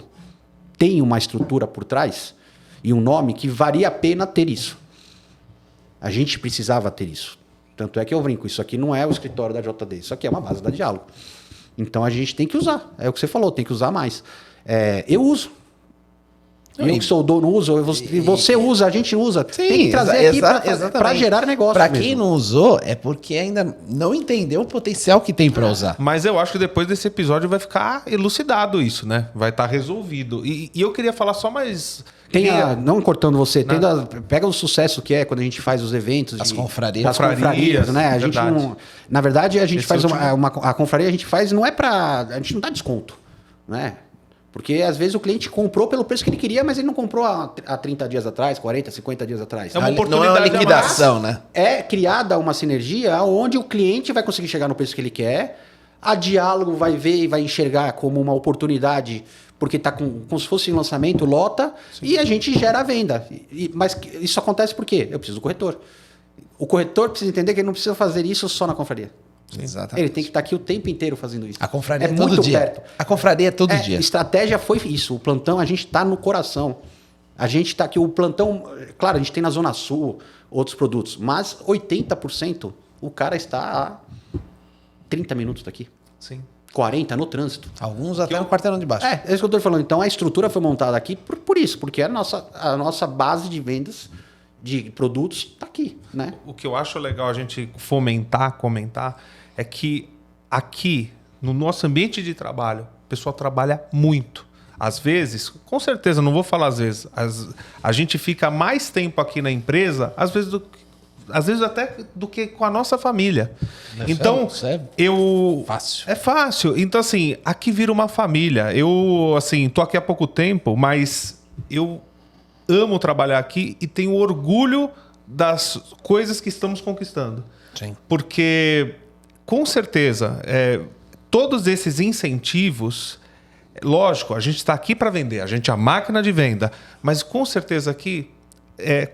tem uma estrutura por trás e um nome que valia a pena ter isso. A gente precisava ter isso. Tanto é que eu brinco, isso aqui não é o escritório da JD, isso aqui é uma base da Diálogo. Então a gente tem que usar. É o que você falou, tem que usar mais. Eu uso. Eu que sou o dono uso, você usa, a gente usa. Sim, tem que trazer aqui para exatamente. gerar negócio. Para quem não usou, é porque ainda não entendeu o potencial que tem para usar. Mas eu acho que depois desse episódio vai ficar elucidado isso, né? Vai estar resolvido. E eu queria falar só mais... Não cortando você, pega o sucesso que é quando a gente faz os eventos. As confrarias. Das confrarias, né? A gente não, na verdade, a gente Esse faz é o a confraria, a gente faz, não é pra... A gente não dá desconto, né? Porque às vezes o cliente comprou pelo preço que ele queria, mas ele não comprou há 30 dias atrás, 40, 50 dias atrás. É uma Não é uma oportunidade liquidação, né? É criada uma sinergia onde o cliente vai conseguir chegar no preço que ele quer, a Diálogo vai ver e vai enxergar como uma oportunidade, porque está como se fosse um lançamento, lota, e a gente gera a venda. Mas isso acontece por quê? Eu preciso do corretor. O corretor precisa entender que ele não precisa fazer isso só na confraria. Exatamente. Ele tem que estar aqui o tempo inteiro fazendo isso. A confraria é todo muito dia. perto. A confraria é todo dia. Estratégia foi isso. O plantão, a gente está no coração. A gente está aqui, o plantão... Claro, a gente tem na Zona Sul outros produtos, mas 80% o cara está a 30 minutos daqui. Sim. 40 no trânsito. Alguns até no quarteirão de baixo. É isso que eu estou falando. Então, a estrutura foi montada aqui por isso, porque a nossa base de vendas de produtos está aqui, né? O que eu acho legal a gente comentar, é que aqui, no nosso ambiente de trabalho, o pessoal trabalha muito. Às vezes, com certeza, não vou falar às vezes, a gente fica mais tempo aqui na empresa, às vezes até do que com a nossa família. Então, Fácil. É fácil. Então, assim, aqui vira uma família. Eu, assim, tô aqui há pouco tempo, mas eu amo trabalhar aqui e tenho orgulho das coisas que estamos conquistando. Sim. Porque, com certeza, todos esses incentivos, lógico, a gente está aqui para vender, a gente é a máquina de venda, mas com certeza aqui,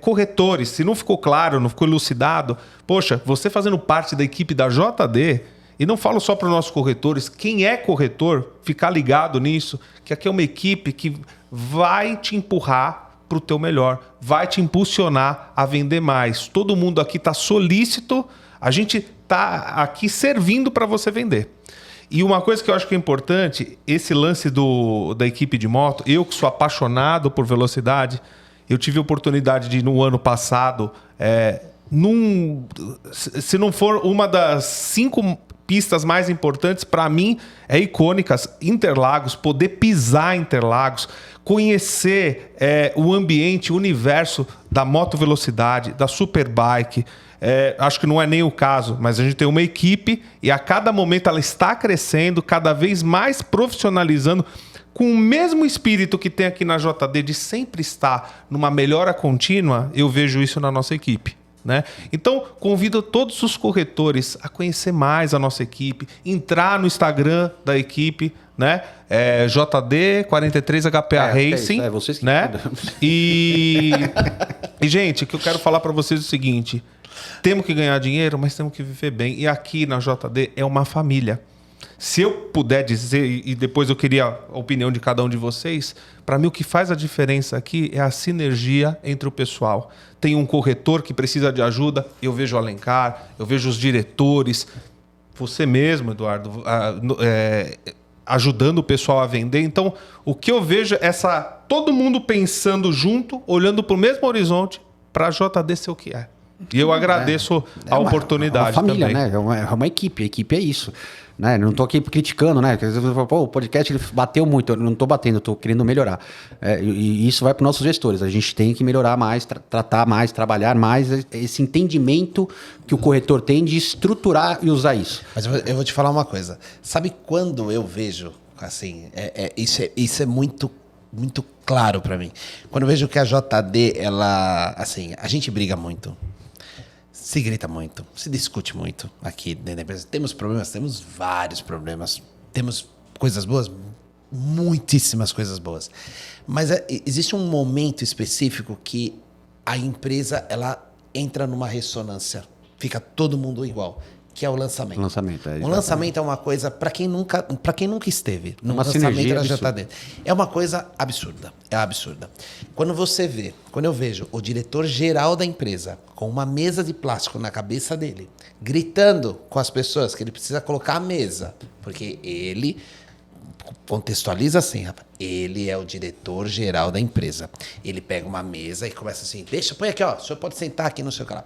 corretores, se não ficou claro, não ficou elucidado, poxa, você fazendo parte da equipe da JD, e não falo só para os nossos corretores, quem é corretor, ficar ligado nisso, que aqui é uma equipe que vai te empurrar para o teu melhor, vai te impulsionar a vender mais. Todo mundo aqui está solícito, a gente está aqui servindo para você vender. E uma coisa que eu acho que é importante, esse lance da equipe de moto, eu que sou apaixonado por velocidade, eu tive a oportunidade de, no ano passado, se não for uma das 5 pistas mais importantes, para mim, icônicas, Interlagos, poder pisar em Interlagos, conhecer o ambiente, o universo da moto velocidade, da Superbike. Acho que não é nem o caso, mas a gente tem uma equipe e a cada momento ela está crescendo, cada vez mais profissionalizando, com o mesmo espírito que tem aqui na JD de sempre estar numa melhora contínua. Eu vejo isso na nossa equipe, né? Então, convido todos os corretores a conhecer mais a nossa equipe, entrar no Instagram da equipe, né? JD43HPA Racing, vocês que né? E, gente, o que eu quero falar para vocês é o seguinte: temos que ganhar dinheiro, mas temos que viver bem. E aqui na JD é uma família. Se eu puder dizer, e depois eu queria a opinião de cada um de vocês, para mim o que faz a diferença aqui é a sinergia entre o pessoal. Tem um corretor que precisa de ajuda, eu vejo o Alencar, eu vejo os diretores, você mesmo, Eduardo, ajudando o pessoal a vender. Então, o que eu vejo é todo mundo pensando junto, olhando para o mesmo horizonte, para a JD ser o que é. E eu agradeço a oportunidade é uma família, também. Né? É uma equipe, a equipe é isso. Né? Não estou aqui criticando, né? Às vezes eu falo, o podcast ele bateu muito. Eu não estou batendo, estou querendo melhorar. E isso vai para os nossos gestores. A gente tem que melhorar mais, tratar mais, trabalhar mais esse entendimento que o corretor tem de estruturar e usar isso. Mas eu vou te falar uma coisa. Sabe quando eu vejo, assim, isso é muito, muito claro para mim. Quando eu vejo que a JD, ela, assim, a gente briga muito. Se grita muito, se discute muito aqui dentro da empresa. Temos problemas, temos vários problemas. Temos coisas boas, muitíssimas coisas boas. Mas existe um momento específico que a empresa ela entra numa ressonância. Fica todo mundo igual, que é o lançamento. O lançamento é uma coisa, para quem nunca esteve no lançamento da JD, é uma coisa absurda. É absurda. Quando eu vejo o diretor-geral da empresa com uma mesa de plástico na cabeça dele, gritando com as pessoas que ele precisa colocar a mesa, porque ele contextualiza assim, rapaz. Ele é o diretor-geral da empresa. Ele pega uma mesa e começa assim, põe aqui, ó, o senhor pode sentar aqui, não sei o que lá.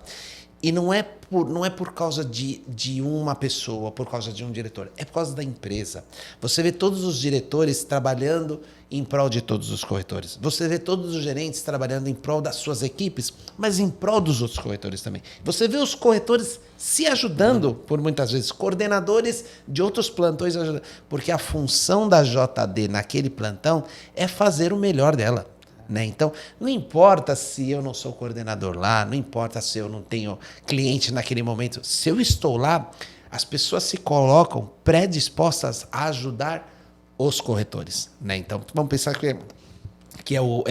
E não é por causa de uma pessoa, por causa de um diretor, é por causa da empresa. Você vê todos os diretores trabalhando em prol de todos os corretores. Você vê todos os gerentes trabalhando em prol das suas equipes, mas em prol dos outros corretores também. Você vê os corretores se ajudando, por muitas vezes, coordenadores de outros plantões ajudando, porque a função da JD naquele plantão é fazer o melhor dela. Né? Então, não importa se eu não sou coordenador lá, não importa se eu não tenho cliente naquele momento, se eu estou lá, as pessoas se colocam predispostas a ajudar os corretores. Né? Então, vamos pensar que é o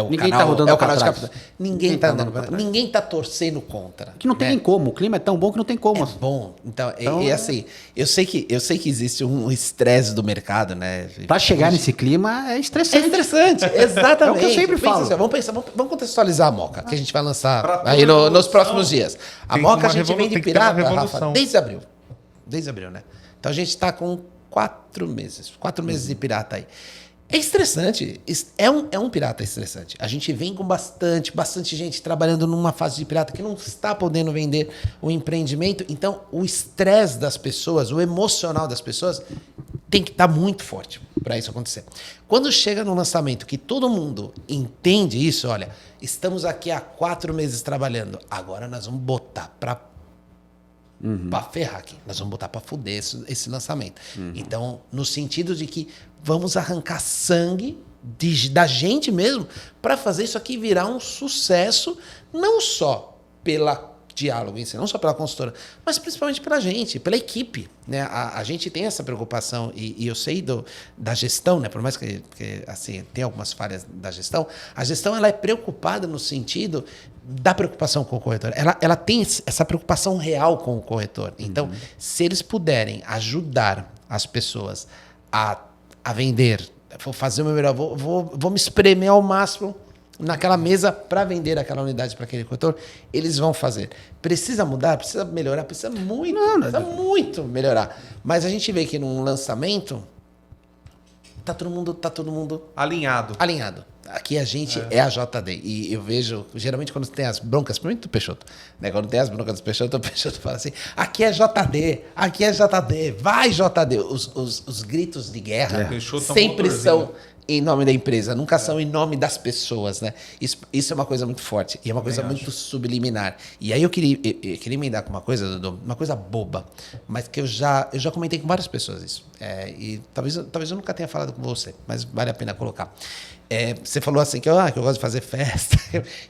Ninguém canal, tá rodando é o pra canal de trás. captação. Ninguém está andando pra trás. Ninguém está torcendo contra. Que não tem né? nem como. O clima é tão bom que não tem como. É bom. Então, assim, eu sei que existe um estresse do mercado, né? Pra chegar nesse clima é É estressante. interessante, exatamente. É o que eu sempre falo. Assim, vamos contextualizar a Moca, que a gente vai lançar Pra aí toda nos evolução, próximos dias. A tem Moca a uma gente vem de tem que ter uma pirata, Rafa, revolução. desde abril. Desde abril, né? Então a gente tá com 4 meses. 4 meses de pirata aí. É estressante. É um pirata estressante. A gente vem com bastante gente trabalhando numa fase de pirata que não está podendo vender o empreendimento. Então, o estresse das pessoas, o emocional das pessoas, tem que estar muito forte para isso acontecer. Quando chega no lançamento que todo mundo entende isso, olha, estamos aqui há 4 meses trabalhando, agora nós vamos botar para ferrar aqui. Nós vamos botar para fuder esse lançamento. Então, no sentido de que vamos arrancar sangue da gente mesmo para fazer isso aqui virar um sucesso, não só pela diálogo em si, não só pela consultora, mas principalmente pela gente, pela equipe. Né? A gente tem essa preocupação e eu sei da gestão, né? Por mais que assim, tem algumas falhas da gestão, a gestão ela é preocupada no sentido da preocupação com o corretor. Ela tem essa preocupação real com o corretor. Então, se eles puderem ajudar as pessoas a vender, vou fazer o meu melhor, vou me espremer ao máximo naquela mesa para vender aquela unidade para aquele corretor, eles vão fazer. Precisa mudar, precisa melhorar, precisa muito melhorar. Mas a gente vê que num lançamento tá todo mundo Alinhado. Aqui a gente é a JD. E eu vejo, geralmente, quando tem as broncas, principalmente do Peixoto, né? Quando tem as broncas do Peixoto, o Peixoto fala assim: aqui é JD, vai JD. Os gritos de guerra Peixoto é um sempre motorzinho. são em nome da empresa, nunca são em nome das pessoas, né? Isso é uma coisa muito forte e é uma coisa muito subliminar. E aí eu queria emendar com uma coisa, Dodô, uma coisa boba, mas que eu já comentei com várias pessoas isso. E talvez eu nunca tenha falado com você, mas vale a pena colocar. Você falou assim que eu gosto de fazer festa.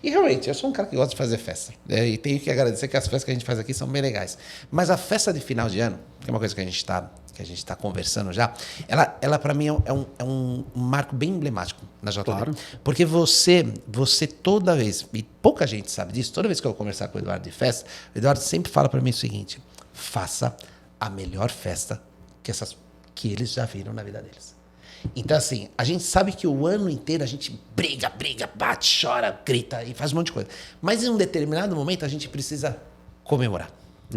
E realmente, eu sou um cara que gosta de fazer festa. E tenho que agradecer que as festas que a gente faz aqui são bem legais. Mas a festa de final de ano, que é uma coisa que a gente está conversando já, ela para mim é um marco bem emblemático na JD. Claro. Porque você toda vez, e pouca gente sabe disso, toda vez que eu vou conversar com o Eduardo de festa, o Eduardo sempre fala para mim o seguinte: faça a melhor festa que eles já viram na vida deles. Então, assim, a gente sabe que o ano inteiro a gente briga, bate, chora, grita e faz um monte de coisa. Mas em um determinado momento a gente precisa comemorar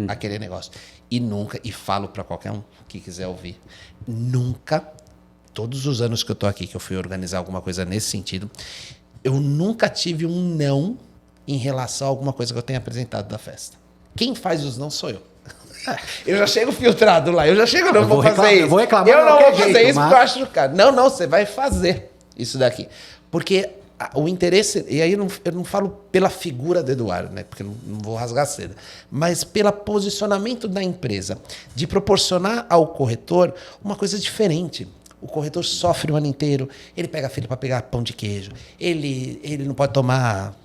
aquele negócio. E nunca, e falo para qualquer um que quiser ouvir, nunca, todos os anos que eu tô aqui, que eu fui organizar alguma coisa nesse sentido, eu nunca tive um não em relação a alguma coisa que eu tenha apresentado da festa. Quem faz os não sou eu. Eu já chego filtrado lá, eu já chego, não vou fazer isso. Eu vou reclamar eu de não qualquer vou fazer jeito, isso mas... porque eu acho cara. Não, você vai fazer isso daqui. Porque o interesse, e aí eu não falo pela figura do Eduardo, né? Porque não vou rasgar cedo, mas pelo posicionamento da empresa, de proporcionar ao corretor uma coisa diferente. O corretor sofre o ano inteiro, ele pega a filha para pegar pão de queijo, ele não pode tomar...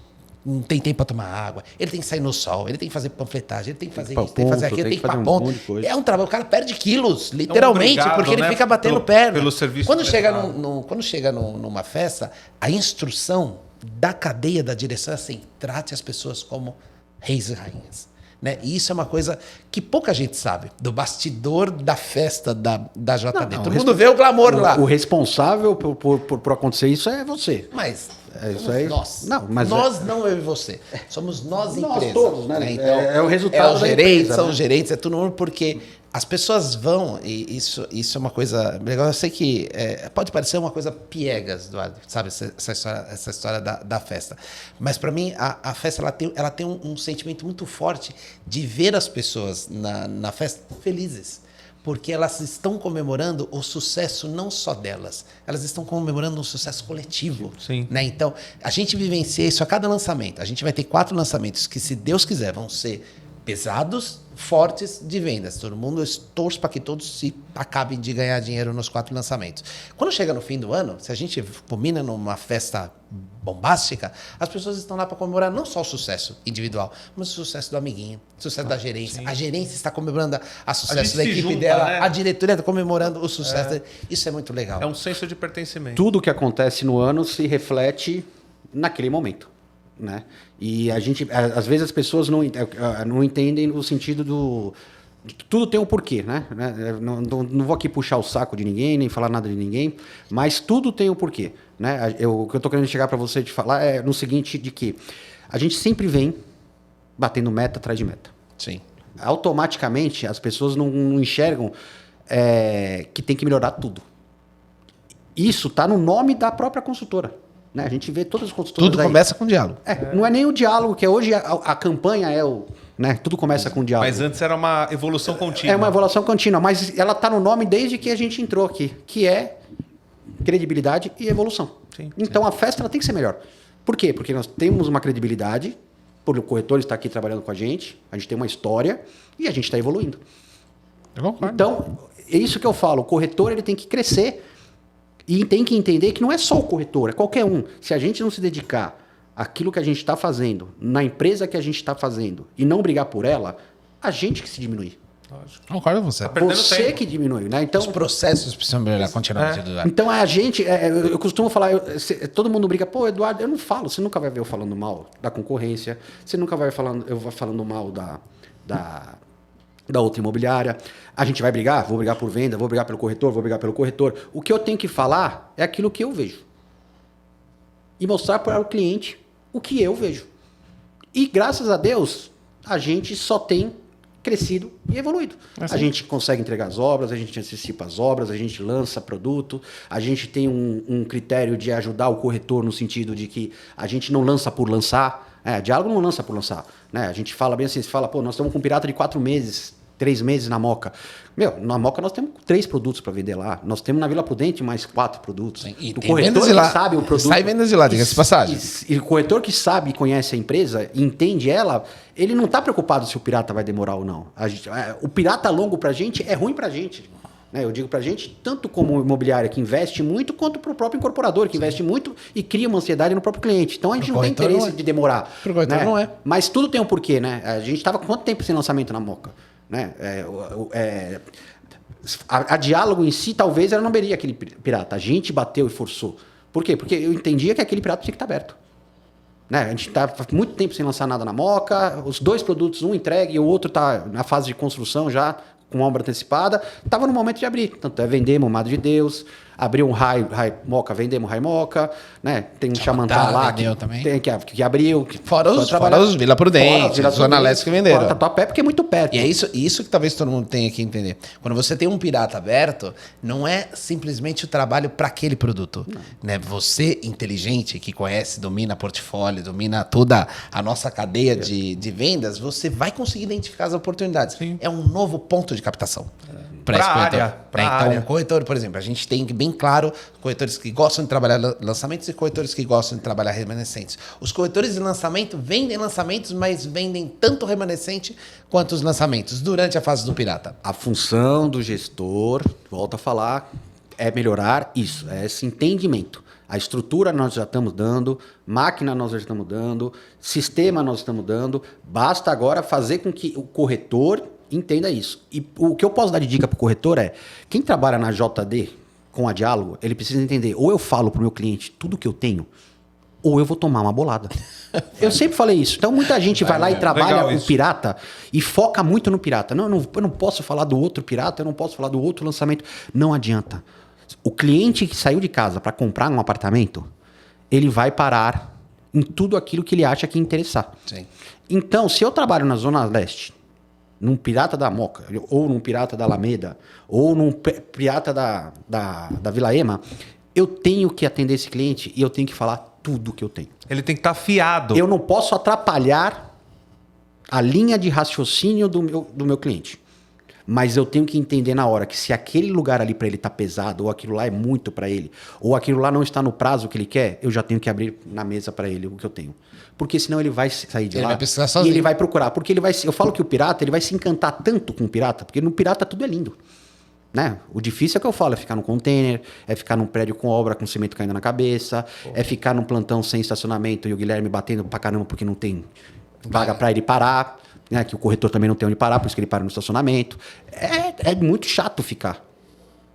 Não tem tempo para tomar água, ele tem que sair no sol, ele tem que fazer panfletagem, ele tem que fazer isso, tem que fazer aquilo, tem que ir para ponto. É um trabalho, o cara perde quilos, literalmente, obrigado, porque ele né, fica batendo perna. pelo serviço quando chega, prestado. quando chega numa festa, a instrução da cadeia da direção é assim: trate as pessoas como reis e rainhas. Né? E isso é uma coisa que pouca gente sabe, do bastidor da festa da JD. Todo mundo vê o glamour lá. O responsável por acontecer isso é você. Mas isso aí. nós. Não, mas nós não, eu e você. Somos nós empresa. todos, né? Então, É o resultado os da gerentes, empresa, são né? os gerentes, é todo mundo, porque As pessoas vão, e isso é uma coisa legal. Eu sei que pode parecer uma coisa piegas, Eduardo, sabe? Essa história da festa. Mas para mim, a festa ela tem um sentimento muito forte de ver as pessoas na festa felizes. Porque elas estão comemorando o sucesso não só delas, elas estão comemorando um sucesso coletivo. Sim. Né? Então, a gente vivencia isso a cada lançamento. A gente vai ter 4 lançamentos que, se Deus quiser, vão ser pesados, fortes de vendas. Todo mundo, eu torço para que todos se acabem de ganhar dinheiro nos 4 lançamentos. Quando chega no fim do ano, se a gente culmina numa festa bombástica, as pessoas estão lá para comemorar não só o sucesso individual, mas o sucesso do amiguinho, o sucesso da gerência. Sim. A gerência está comemorando o sucesso da equipe dela, né? A diretoria está comemorando o sucesso. Isso é muito legal. É um senso de pertencimento. Tudo que acontece no ano se reflete naquele momento. Né? E às vezes as pessoas não entendem o sentido do... Tudo tem um porquê, né? Não vou aqui puxar o saco de ninguém, nem falar nada de ninguém, mas tudo tem um porquê. Né? O que eu estou querendo chegar para você de falar é no seguinte, de que a gente sempre vem batendo meta atrás de meta. Sim. Automaticamente as pessoas não enxergam que tem que melhorar tudo. Isso está no nome da própria consultora. Né? A gente vê todas as consultoras. Tudo começa com diálogo. Não é nem o diálogo, que hoje a campanha é o... Né? Tudo começa com diálogo. Mas antes era uma evolução contínua. É uma evolução contínua, mas ela está no nome desde que a gente entrou aqui, que é credibilidade e evolução. Sim, então a festa ela tem que ser melhor. Por quê? Porque nós temos uma credibilidade, por o corretor estar aqui trabalhando com a gente tem uma história e a gente está evoluindo. Eu concordo. Então, é isso que eu falo, o corretor ele tem que crescer. E tem que entender que não é só o corretor, é qualquer um. Se a gente não se dedicar àquilo que a gente está fazendo, na empresa que a gente está fazendo, e não brigar por ela, a gente que se diminui. Lógico. Concordo com você. Você tempo. que diminui, né? Então, Os processos precisam melhorar continuamente, Eduardo. então a gente, eu costumo falar, todo mundo briga, pô, Eduardo, eu não falo, você nunca vai ver eu falando mal da concorrência, você nunca vai eu vou falando mal da outra imobiliária. A gente vai brigar? Vou brigar por venda, vou brigar pelo corretor, vou brigar pelo corretor. O que eu tenho que falar é aquilo que eu vejo. E mostrar para o cliente o que eu vejo. E graças a Deus, a gente só tem crescido e evoluído. A gente consegue entregar as obras, a gente antecipa as obras, a gente lança produto, a gente tem um critério de ajudar o corretor no sentido de que a gente não lança por lançar. Diálogo não lança por lançar. Né? A gente fala bem assim, pô, nós estamos com um pirata de 4 meses, 3 meses na Moca. Na Moca nós temos 3 produtos para vender lá. Nós temos na Vila Prudente mais 4 produtos. Sim, e o corretor que sabe o produto... Sai vendas de lá, diga-se de passagem. E o corretor que sabe e conhece a empresa, entende ela, ele não está preocupado se o pirata vai demorar ou não. O pirata longo para a gente é ruim para a gente. Né? Eu digo para a gente, tanto como imobiliária que investe muito, quanto para o próprio incorporador que investe muito e cria uma ansiedade no próprio cliente. Então a gente não tem interesse de demorar. Pro corretor né? não é. Mas tudo tem um porquê, né? A gente estava com quanto tempo sem lançamento na Moca? Né? A Diálogo em si, talvez, ela não veria aquele pirata. A gente bateu e forçou. Por quê? Porque eu entendia que aquele pirata tinha que estar aberto. Né? A gente está muito tempo sem lançar nada na Moca, os 2 produtos, um entregue e o outro está na fase de construção já, com obra antecipada, estava no momento de abrir. Tanto vendemos o Mado de Deus, abriu um Rai Moca, vendemos Rai Moca, né? Tem um Chamantá lá que abriu. Fora os Vila Prudente, Zona Leste que venderam. Tatuapé porque é muito perto. E é isso que talvez todo mundo tenha que entender. Quando você tem um pirata aberto, não é simplesmente o trabalho para aquele produto. Né? Você, inteligente, que conhece, domina portfólio, domina toda a nossa cadeia de vendas, você vai conseguir identificar as oportunidades. Sim. É um novo ponto de captação. Para esse corretor. Então, um corretor, por exemplo, a gente tem bem claro corretores que gostam de trabalhar lançamentos e corretores que gostam de trabalhar remanescentes. Os corretores de lançamento vendem lançamentos, mas vendem tanto remanescente quanto os lançamentos durante a fase do pirata. A função do gestor, volto a falar, é melhorar isso, é esse entendimento. A estrutura nós já estamos dando, máquina nós já estamos dando, sistema nós estamos dando. Basta agora fazer com que o corretor entenda isso. E o que eu posso dar de dica para o corretor é, quem trabalha na JD com a Diálogo, ele precisa entender, ou eu falo para o meu cliente tudo que eu tenho, ou eu vou tomar uma bolada. Eu sempre falei isso. Então muita gente vai lá e trabalha o pirata e foca muito no pirata. Eu não posso falar do outro pirata, eu não posso falar do outro lançamento. Não adianta. O cliente que saiu de casa para comprar um apartamento, ele vai parar em tudo aquilo que ele acha que interessar. Sim. Então, se eu trabalho na Zona Leste, num Pirata da Moca, ou num Pirata da Alameda, ou num Pirata da Vila Ema, eu tenho que atender esse cliente e eu tenho que falar tudo que eu tenho. Ele tem que estar afiado. Eu não posso atrapalhar a linha de raciocínio do meu cliente. Mas eu tenho que entender na hora que se aquele lugar ali para ele tá pesado, ou aquilo lá é muito para ele, ou aquilo lá não está no prazo que ele quer, eu já tenho que abrir na mesa para ele o que eu tenho. Porque senão ele vai sair de Ele lá vai pesquisar e sozinho. ele vai procurar. Porque ele vai, eu falo que o pirata, ele vai se encantar tanto com o pirata, porque no pirata tudo é lindo. Né? O difícil é que eu falo, é ficar num container, é ficar num prédio com obra, com cimento caindo na cabeça, é ficar num plantão sem estacionamento e o Guilherme batendo pra caramba porque não tem vaga para ele parar. Né, que o corretor também não tem onde parar, por isso que ele para no estacionamento. É muito chato ficar.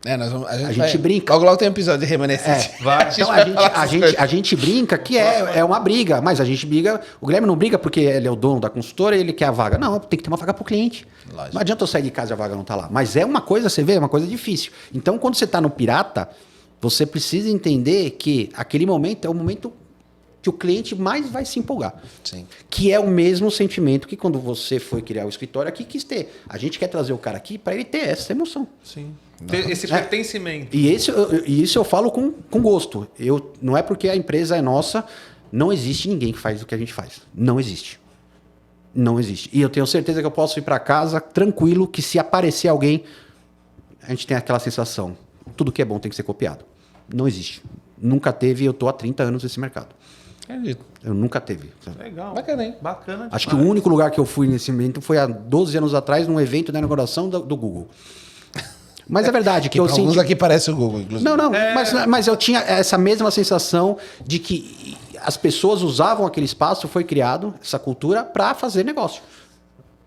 A gente brinca. Logo tem um episódio de remanescente. Então a gente brinca que é uma briga, mas a gente briga. O Guilherme não briga porque ele é o dono da consultora e ele quer a vaga. Não, tem que ter uma vaga pro cliente. Lógico. Não adianta eu sair de casa e a vaga não tá lá. Mas é uma coisa, você vê, é uma coisa difícil. Então, quando você tá no pirata, você precisa entender que aquele momento é o momento que o cliente mais vai se empolgar. Sim. Que é o mesmo sentimento que quando você foi criar o escritório aqui quis ter. A gente quer trazer o cara aqui para ele ter essa emoção. Sim. Ter esse pertencimento. E isso eu falo com gosto. Não é porque a empresa é nossa, não existe ninguém que faz o que a gente faz. Não existe. Não existe. E eu tenho certeza que eu posso ir para casa tranquilo, que se aparecer alguém, a gente tem aquela sensação. Tudo que é bom tem que ser copiado. Não existe. Nunca teve, eu estou há 30 anos nesse mercado. Acredito. Eu nunca teve. Legal. Bacana, hein? Bacana. Acho que o único lugar que eu fui nesse evento foi há 12 anos atrás, num evento da inauguração do Google. Mas é verdade que eu Alguns senti... aqui parece o Google, inclusive. Não, mas eu tinha essa mesma sensação de que as pessoas usavam aquele espaço, foi criado essa cultura para fazer negócio.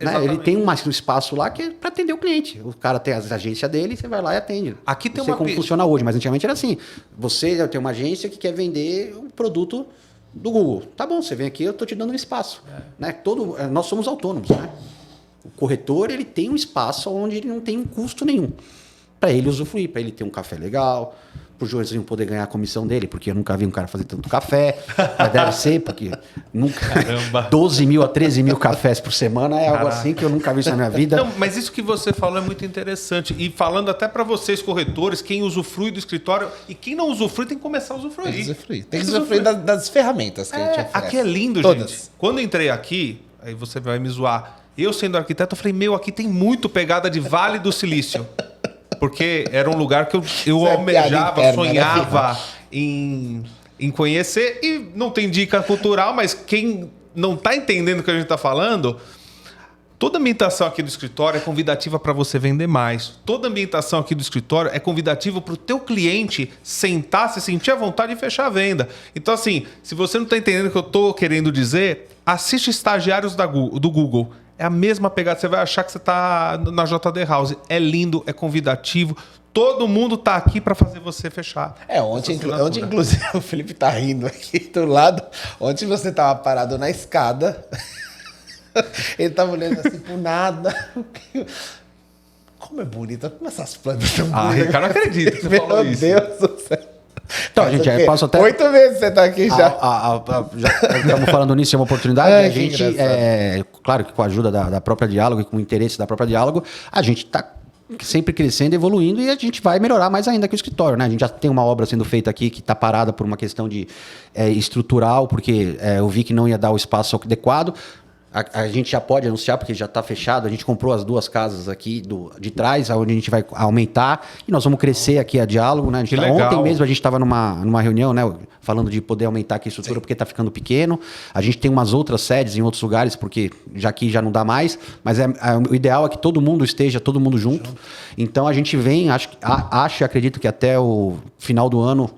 Né? Ele tem um espaço lá que é para atender o cliente. O cara tem as agências dele, você vai lá e atende. Aqui tem não sei uma como funciona hoje, mas antigamente era assim. Você tem uma agência que quer vender um produto do Google. Tá bom, você vem aqui, eu estou te dando um espaço. Né? Nós somos autônomos. Né? O corretor ele tem um espaço onde ele não tem um custo nenhum. Para ele usufruir, para ele ter um café legal, para o Joãozinho poder ganhar a comissão dele, porque eu nunca vi um cara fazer tanto café, mas deve ser, porque nunca 12 mil a 13 mil cafés por semana é algo assim que eu nunca vi isso na minha vida. Não, mas isso que você falou é muito interessante. E falando até para vocês, corretores, quem usufrui do escritório e quem não usufrui tem que começar a usufruir. Tem que usufruir das ferramentas que a gente oferece. Aqui é lindo, Todas. gente. Quando eu entrei aqui, aí você vai me zoar. Eu, sendo arquiteto, eu falei, aqui tem muito pegada de Vale do Silício. Porque era um lugar que eu almejava, interna, sonhava em conhecer. E não tem dica cultural, mas quem não está entendendo o que a gente está falando, toda ambientação aqui do escritório é convidativa para você vender mais. Toda ambientação aqui do escritório é convidativa para o teu cliente sentar, se sentir à vontade e fechar a venda. Então, assim, se você não está entendendo o que eu estou querendo dizer, assiste Estagiários do Google. É a mesma pegada, você vai achar que você está na JD House. É lindo, é convidativo. Todo mundo está aqui para fazer você fechar. Ontem inclusive o Felipe tá rindo aqui do lado. Ontem você tava parado na escada. Ele tava olhando assim pro nada. Como é bonita, como essas plantas são bonitas. Ricardo, não acredito que você falou isso. Meu Deus do céu. Então, gente, eu posso até... 8 meses você tá aqui já. Já estamos falando nisso, é uma oportunidade. Ai, a gente, claro que com a ajuda da própria Diálogo e com o interesse da própria Diálogo, a gente está sempre crescendo, evoluindo e a gente vai melhorar mais ainda que o escritório. Né? A gente já tem uma obra sendo feita aqui que está parada por uma questão de estrutural, porque eu vi que não ia dar o espaço adequado. A gente já pode anunciar, porque já está fechado. A gente comprou as 2 casas aqui de trás, onde a gente vai aumentar. E nós vamos crescer aqui a Diálogo. Né? Ontem mesmo a gente estava numa reunião, né, falando de poder aumentar aqui a estrutura, Sim. porque está ficando pequeno. A gente tem umas outras sedes em outros lugares, porque aqui já não dá mais. Mas o ideal é que todo mundo esteja, todo mundo junto. Então a gente vem, acho e acredito que até o final do ano...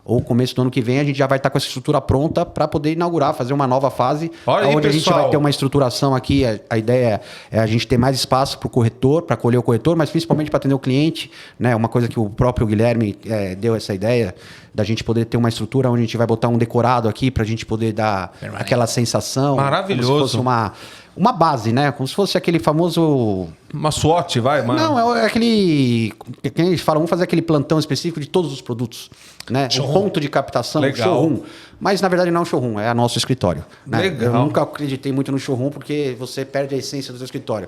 ou começo do ano que vem, a gente já vai estar com essa estrutura pronta para poder inaugurar, fazer uma nova fase, onde a gente vai ter uma estruturação aqui. A ideia é a gente ter mais espaço para o corretor, para acolher o corretor, mas principalmente para atender o cliente. Né? Uma coisa que o próprio Guilherme deu essa ideia, da gente poder ter uma estrutura onde a gente vai botar um decorado aqui para a gente poder dar aquela sensação. Maravilhoso. Como se fosse uma base, né? Como se fosse aquele famoso... Uma SWOT, vai, mano. Não, é aquele... Que eles falam, vamos fazer aquele plantão específico de todos os produtos, né? Um ponto de captação, Legal. showroom. Mas, na verdade, não é um showroom, é nosso escritório. Né? Legal. Eu nunca acreditei muito no showroom, porque você perde a essência do seu escritório.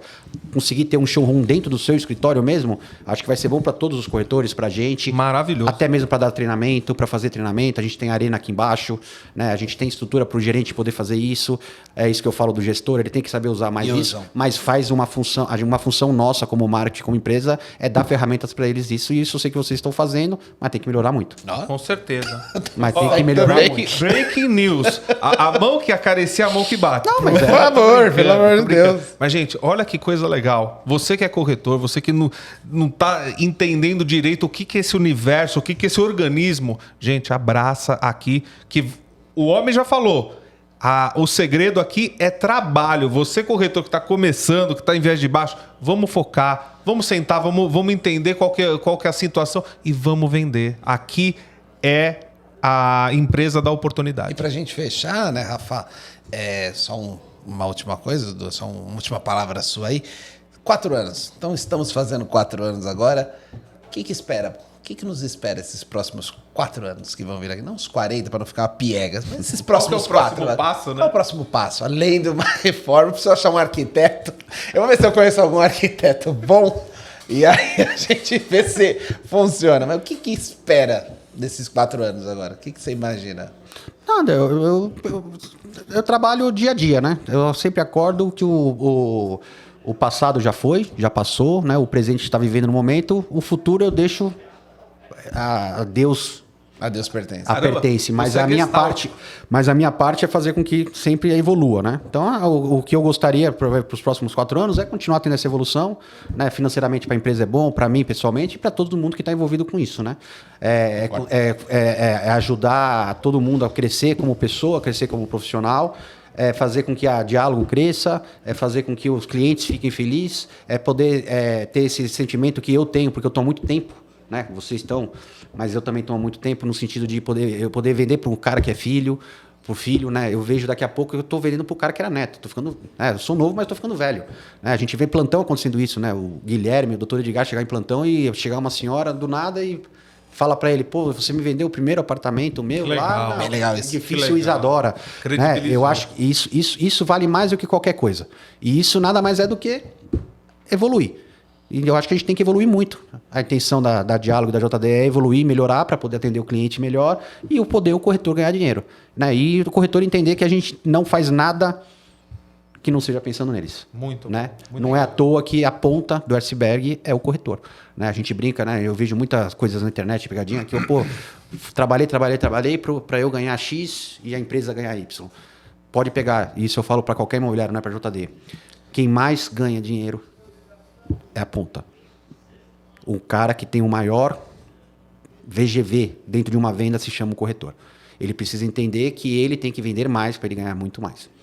Conseguir ter um showroom dentro do seu escritório mesmo, acho que vai ser bom para todos os corretores, para a gente. Maravilhoso. Até mesmo para dar treinamento, para fazer treinamento. A gente tem arena aqui embaixo, né? A gente tem estrutura para o gerente poder fazer isso. É isso que eu falo do gestor, ele tem que saber usar mais isso, mas faz uma função nossa como marketing, como empresa, é dar ferramentas para eles isso. E isso eu sei que vocês estão fazendo, mas tem que melhorar muito. Com certeza. Mas tem que melhorar muito. Breaking news. A mão que acaricia, a mão que bate. Não, mas Por favor, pelo amor de Deus. Mas, gente, olha que coisa legal. Você que é corretor, você que não tá entendendo direito o que é esse universo, o que é esse organismo, gente, abraça aqui, que o homem já falou. O segredo aqui é trabalho. Você, corretor que está começando, que está em viés de baixo, vamos focar, vamos sentar, vamos entender qual que é a situação e vamos vender. Aqui é a empresa da oportunidade. E pra gente fechar, né, Rafa, só uma última coisa, Dudu, só uma última palavra sua aí. 4 anos. Então estamos fazendo 4 anos agora. O que espera? O que nos espera esses próximos 4 anos que vão vir aqui? Não os 40 para não ficar uma piegas, mas esses próximos 4 próximo passo, né? Qual é o próximo passo? Além de uma reforma, preciso achar um arquiteto. Eu vou ver se eu conheço algum arquiteto bom e aí a gente vê se funciona. Mas o que espera desses 4 anos agora? O que você imagina? Nada, eu trabalho dia a dia, né? Eu sempre acordo que o passado já foi, já passou, né? O presente está vivendo no momento, o futuro eu deixo a Deus. A Deus pertence. Pertence, mas você é a minha Gestalt. parte é fazer com que sempre evolua, né? Então, o que eu gostaria para os próximos 4 anos é continuar tendo essa evolução, né? Financeiramente para a empresa é bom, para mim pessoalmente e para todo mundo que está envolvido com isso, né? É ajudar todo mundo a crescer como pessoa, crescer como profissional. É fazer com que a Diálogo cresça, é fazer com que os clientes fiquem felizes, é poder ter esse sentimento que eu tenho, porque eu estou há muito tempo, né? Vocês estão, mas eu também estou há muito tempo no sentido de poder vender para um cara que é filho, pro filho, né? Eu vejo daqui a pouco eu estou vendendo para o cara que era neto. Eu sou novo, mas estou ficando velho. Né? A gente vê plantão acontecendo isso, né? O Guilherme, o doutor Edgar chegar em plantão e chegar uma senhora do nada e fala para ele, pô, você me vendeu o primeiro apartamento meu legal, lá. bem legal isso. Edifício Isadora. Né? Eu acho que isso vale mais do que qualquer coisa. E isso nada mais é do que evoluir. E eu acho que a gente tem que evoluir muito. A intenção da Diálogo, da JD é evoluir, melhorar para poder atender o cliente melhor e o corretor ganhar dinheiro. Né? E o corretor entender que a gente não faz nada que não seja pensando neles. Muito. Né? Muito não é à toa que a ponta do iceberg é o corretor. Né? A gente brinca, né? Eu vejo muitas coisas na internet, pegadinha, que eu, trabalhei para eu ganhar X e a empresa ganhar Y. Pode pegar, isso eu falo para qualquer imobiliário, não é para JD. Quem mais ganha dinheiro é a ponta. O cara que tem o maior VGV dentro de uma venda se chama o corretor. Ele precisa entender que ele tem que vender mais para ele ganhar muito mais.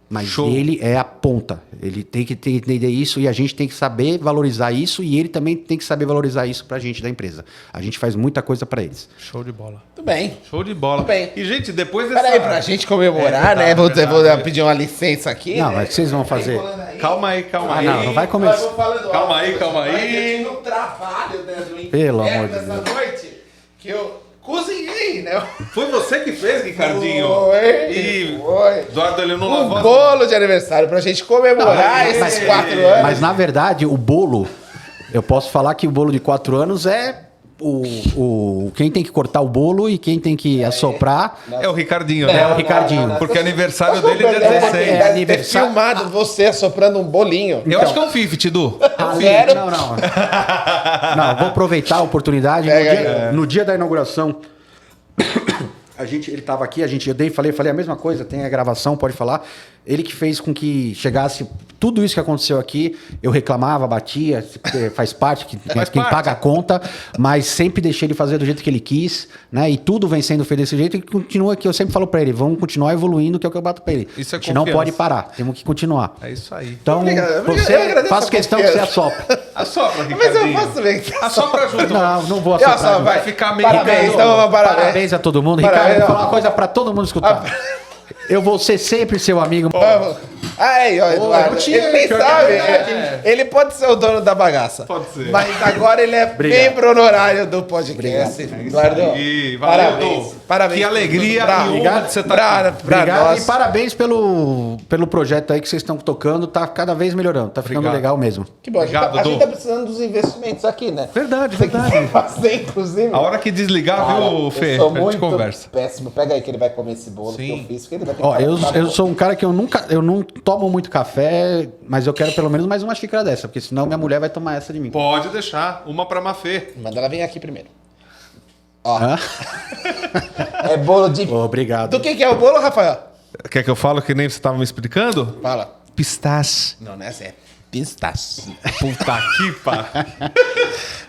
Mas Show. Ele é a ponta. Ele tem que entender isso e a gente tem que saber valorizar isso e ele também tem que saber valorizar isso pra gente da empresa. A gente faz muita coisa para eles. Show de bola. Tudo bem. Show de bola. Tudo bem. E, gente, depois dessa... Peraí, pra gente comemorar, né? Vou pedir uma licença aqui. Não, né? mas o que vocês vão fazer? Calma aí. Não vai começar. Eu vou falando Calma alto. aí, calma aí. Vai ter um trabalho, né, do inferno Pelo amor de essa Deus. noite que eu cozinhei, né? Foi você que fez, Ricardinho? Foi. Eduardo, ele não Um lavou... bolo de aniversário pra gente comemorar esses 4 anos. Mas na verdade, o bolo, eu posso falar que o bolo de 4 anos é quem tem que cortar o bolo e quem tem que assoprar É o Ricardinho, né? é o Ricardinho. Porque aniversário dele é dia Deve 16. ter aniversário. filmado você assoprando um bolinho. Eu acho que é um 50, Du. Sério? Não. Não, vou aproveitar a oportunidade. No dia da inauguração, ele estava aqui, falei a mesma coisa, tem a gravação, pode falar. Ele que fez com que chegasse tudo isso que aconteceu aqui. Eu reclamava, batia, faz parte, quem paga a conta, mas sempre deixei ele fazer do jeito que ele quis, né? E tudo vem sendo feito desse jeito e continua aqui. Eu sempre falo para ele, vamos continuar evoluindo, que é o que eu bato para ele. Isso é a gente não confiança. pode parar, temos que continuar. É isso aí. Então, Obrigado. Eu você agradeço faz a questão que você confiança. assopra. Assopra, Mas eu Ricardinho. posso ver. Assopra junto. Não vou Eu assoprar. só, não. vai ficar meio Parabéns, Ricardo. então, parabéns. Parabéns a todo mundo. Parabéns, Ricardo, vou não. falar uma coisa para todo mundo escutar. Eu vou ser sempre seu amigo. Vamos. Aí, ó, Eduardo. eu tinha- Ele nem pior que sabe. é verdade. Ele pode ser o dono da bagaça. Pode ser. Mas agora ele é membro honorário do podcast. Eduardo, aí, valeu, parabéns. Edu. Parabéns. Que alegria pra, e honra de você estar aqui. pra Obrigado nós. e parabéns pelo projeto aí que vocês estão tocando. Tá cada vez melhorando. Tá ficando Obrigado. legal mesmo. Que bom, Obrigado, a gente Edu. tá precisando dos investimentos aqui, né? Verdade, Você quiser fazer, inclusive. A hora que desligar, Cara, viu, Fê? eu sou A gente muito conversa. péssimo. Pega aí que ele vai comer esse bolo Sim. que eu fiz. Que ele vai Ó, tentar- eu sou um cara que eu não tomo muito café, mas eu quero pelo menos mais uma xícara dessa, porque senão minha mulher vai tomar essa de mim. Pode deixar. Uma pra Mafê. Manda ela vir aqui primeiro. Ó, Hã? é bolo de... Obrigado. Do que é o bolo, Rafael? Quer que eu fale que nem você estava me explicando? Fala. Pistache. Não, não é essa, é pistache. Puta que pá.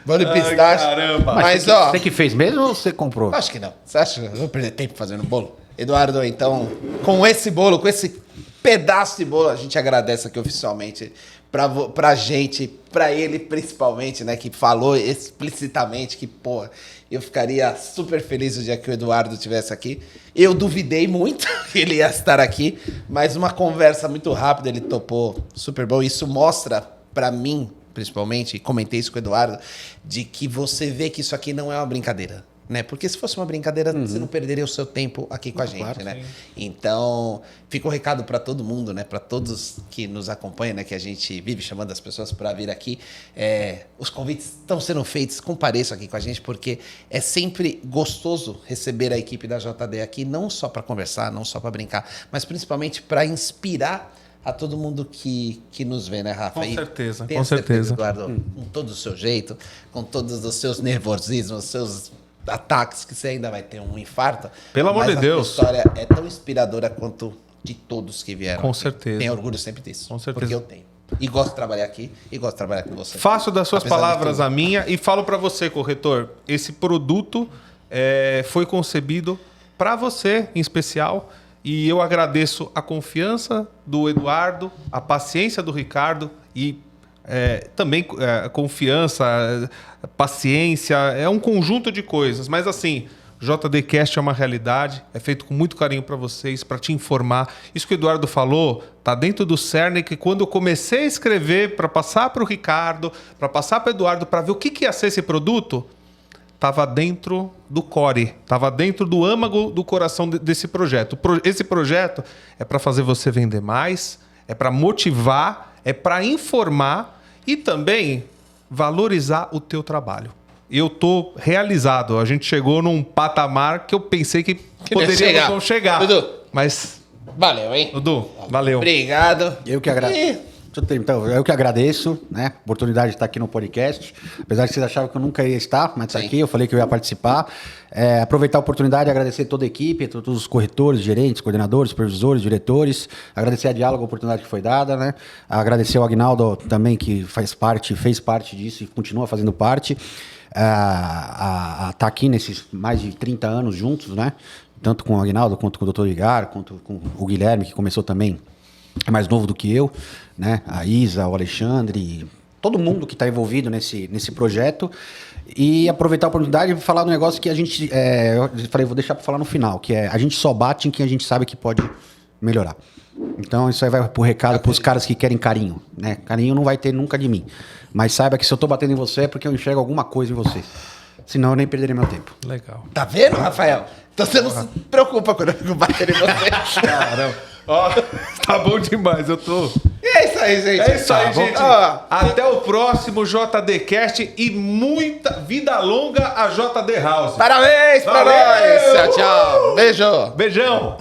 Bolo de Ai, pistache. caramba. Mas, ó, Você que fez mesmo ou você comprou? acho que não. Você acha que eu vou perder tempo fazendo bolo? Eduardo, então, com esse bolo, com esse pedaço de bolo, a gente agradece aqui oficialmente pra gente, pra ele principalmente, né, que falou explicitamente que, pô, eu ficaria super feliz o dia que o Eduardo estivesse aqui. Eu duvidei muito que ele ia estar aqui, mas uma conversa muito rápida, ele topou super bom. Isso mostra pra mim, principalmente, e comentei isso com o Eduardo, de que você vê que isso aqui não é uma brincadeira. Né? Porque se fosse uma brincadeira, você não perderia o seu tempo aqui com a gente, né? Então, fica o recado para todo mundo, né? Para todos que nos acompanham, né? Que a gente vive chamando as pessoas para vir aqui. Os convites estão sendo feitos, compareçam aqui com a gente, porque é sempre gostoso receber a equipe da JD aqui, não só para conversar, não só para brincar, mas principalmente para inspirar a todo mundo que nos vê, né, Rafa? Com E certeza, tenha com certeza. Eduardo, com todo o seu jeito, com todos os seus nervosismos, os seus ataques, que você ainda vai ter um infarto. Pelo amor mas de Deus. A história é tão inspiradora quanto de todos que vieram. Com aqui. certeza. Tenho orgulho sempre disso. Com certeza. Porque eu tenho. E gosto de trabalhar aqui e gosto de trabalhar com você. Faço das suas Apesar de palavras tudo. a minha e falo para você, corretor. Esse produto foi concebido para você, em especial. E eu agradeço a confiança do Eduardo, a paciência do Ricardo e também confiança, paciência. É um conjunto de coisas. Mas assim, JDcast é uma realidade. É feito com muito carinho para vocês, para te informar. Isso que o Eduardo falou tá dentro do cerne, que quando eu comecei a escrever para passar para o Ricardo, para passar para o Eduardo, para ver o que ia ser esse produto, estava dentro do core, estava dentro do âmago do coração desse projeto. Esse projeto é para fazer você vender mais, é para motivar, é para informar e também valorizar o teu trabalho. Eu tô realizado. A gente chegou num patamar que eu pensei que poderíamos não chegar. Dudu. Mas, Valeu, hein? Dudu, valeu. Obrigado. Eu que agradeço. Então, eu que agradeço, né? A oportunidade de estar aqui no podcast. Apesar que vocês achavam que eu nunca ia estar, mas está Sim. aqui, eu falei que eu ia participar. Aproveitar a oportunidade e agradecer toda a equipe, todos os corretores, gerentes, coordenadores, supervisores, diretores. Agradecer a Diálogo a oportunidade que foi dada, né? Agradecer ao Agnaldo também, que fez parte disso e continua fazendo parte. A estar aqui nesses mais de 30 anos juntos, né? Tanto com o Agnaldo, quanto com o Dr. Ligar, quanto com o Guilherme, que começou também, é mais novo do que eu, né? A Isa, o Alexandre, todo mundo que está envolvido nesse projeto. E aproveitar a oportunidade e falar um negócio que a gente... eu falei, vou deixar para falar no final, que é a gente só bate em quem a gente sabe que pode melhorar. Então isso aí vai pro recado para os caras que querem carinho, né? Carinho não vai ter nunca de mim. Mas saiba que se eu tô batendo em você é porque eu enxergo alguma coisa em você. Senão eu nem perderia meu tempo. Legal. Tá vendo, Rafael? Então você não se preocupa quando eu fico batendo em você. Caramba. Ó, tá bom demais, eu tô... E é isso aí, gente. É isso aí, Tá bom? gente. Ó, Até o próximo JDcast e muita vida longa a JD House. parabéns pra Valeu! nós. Tchau, tchau. Beijo. Beijão.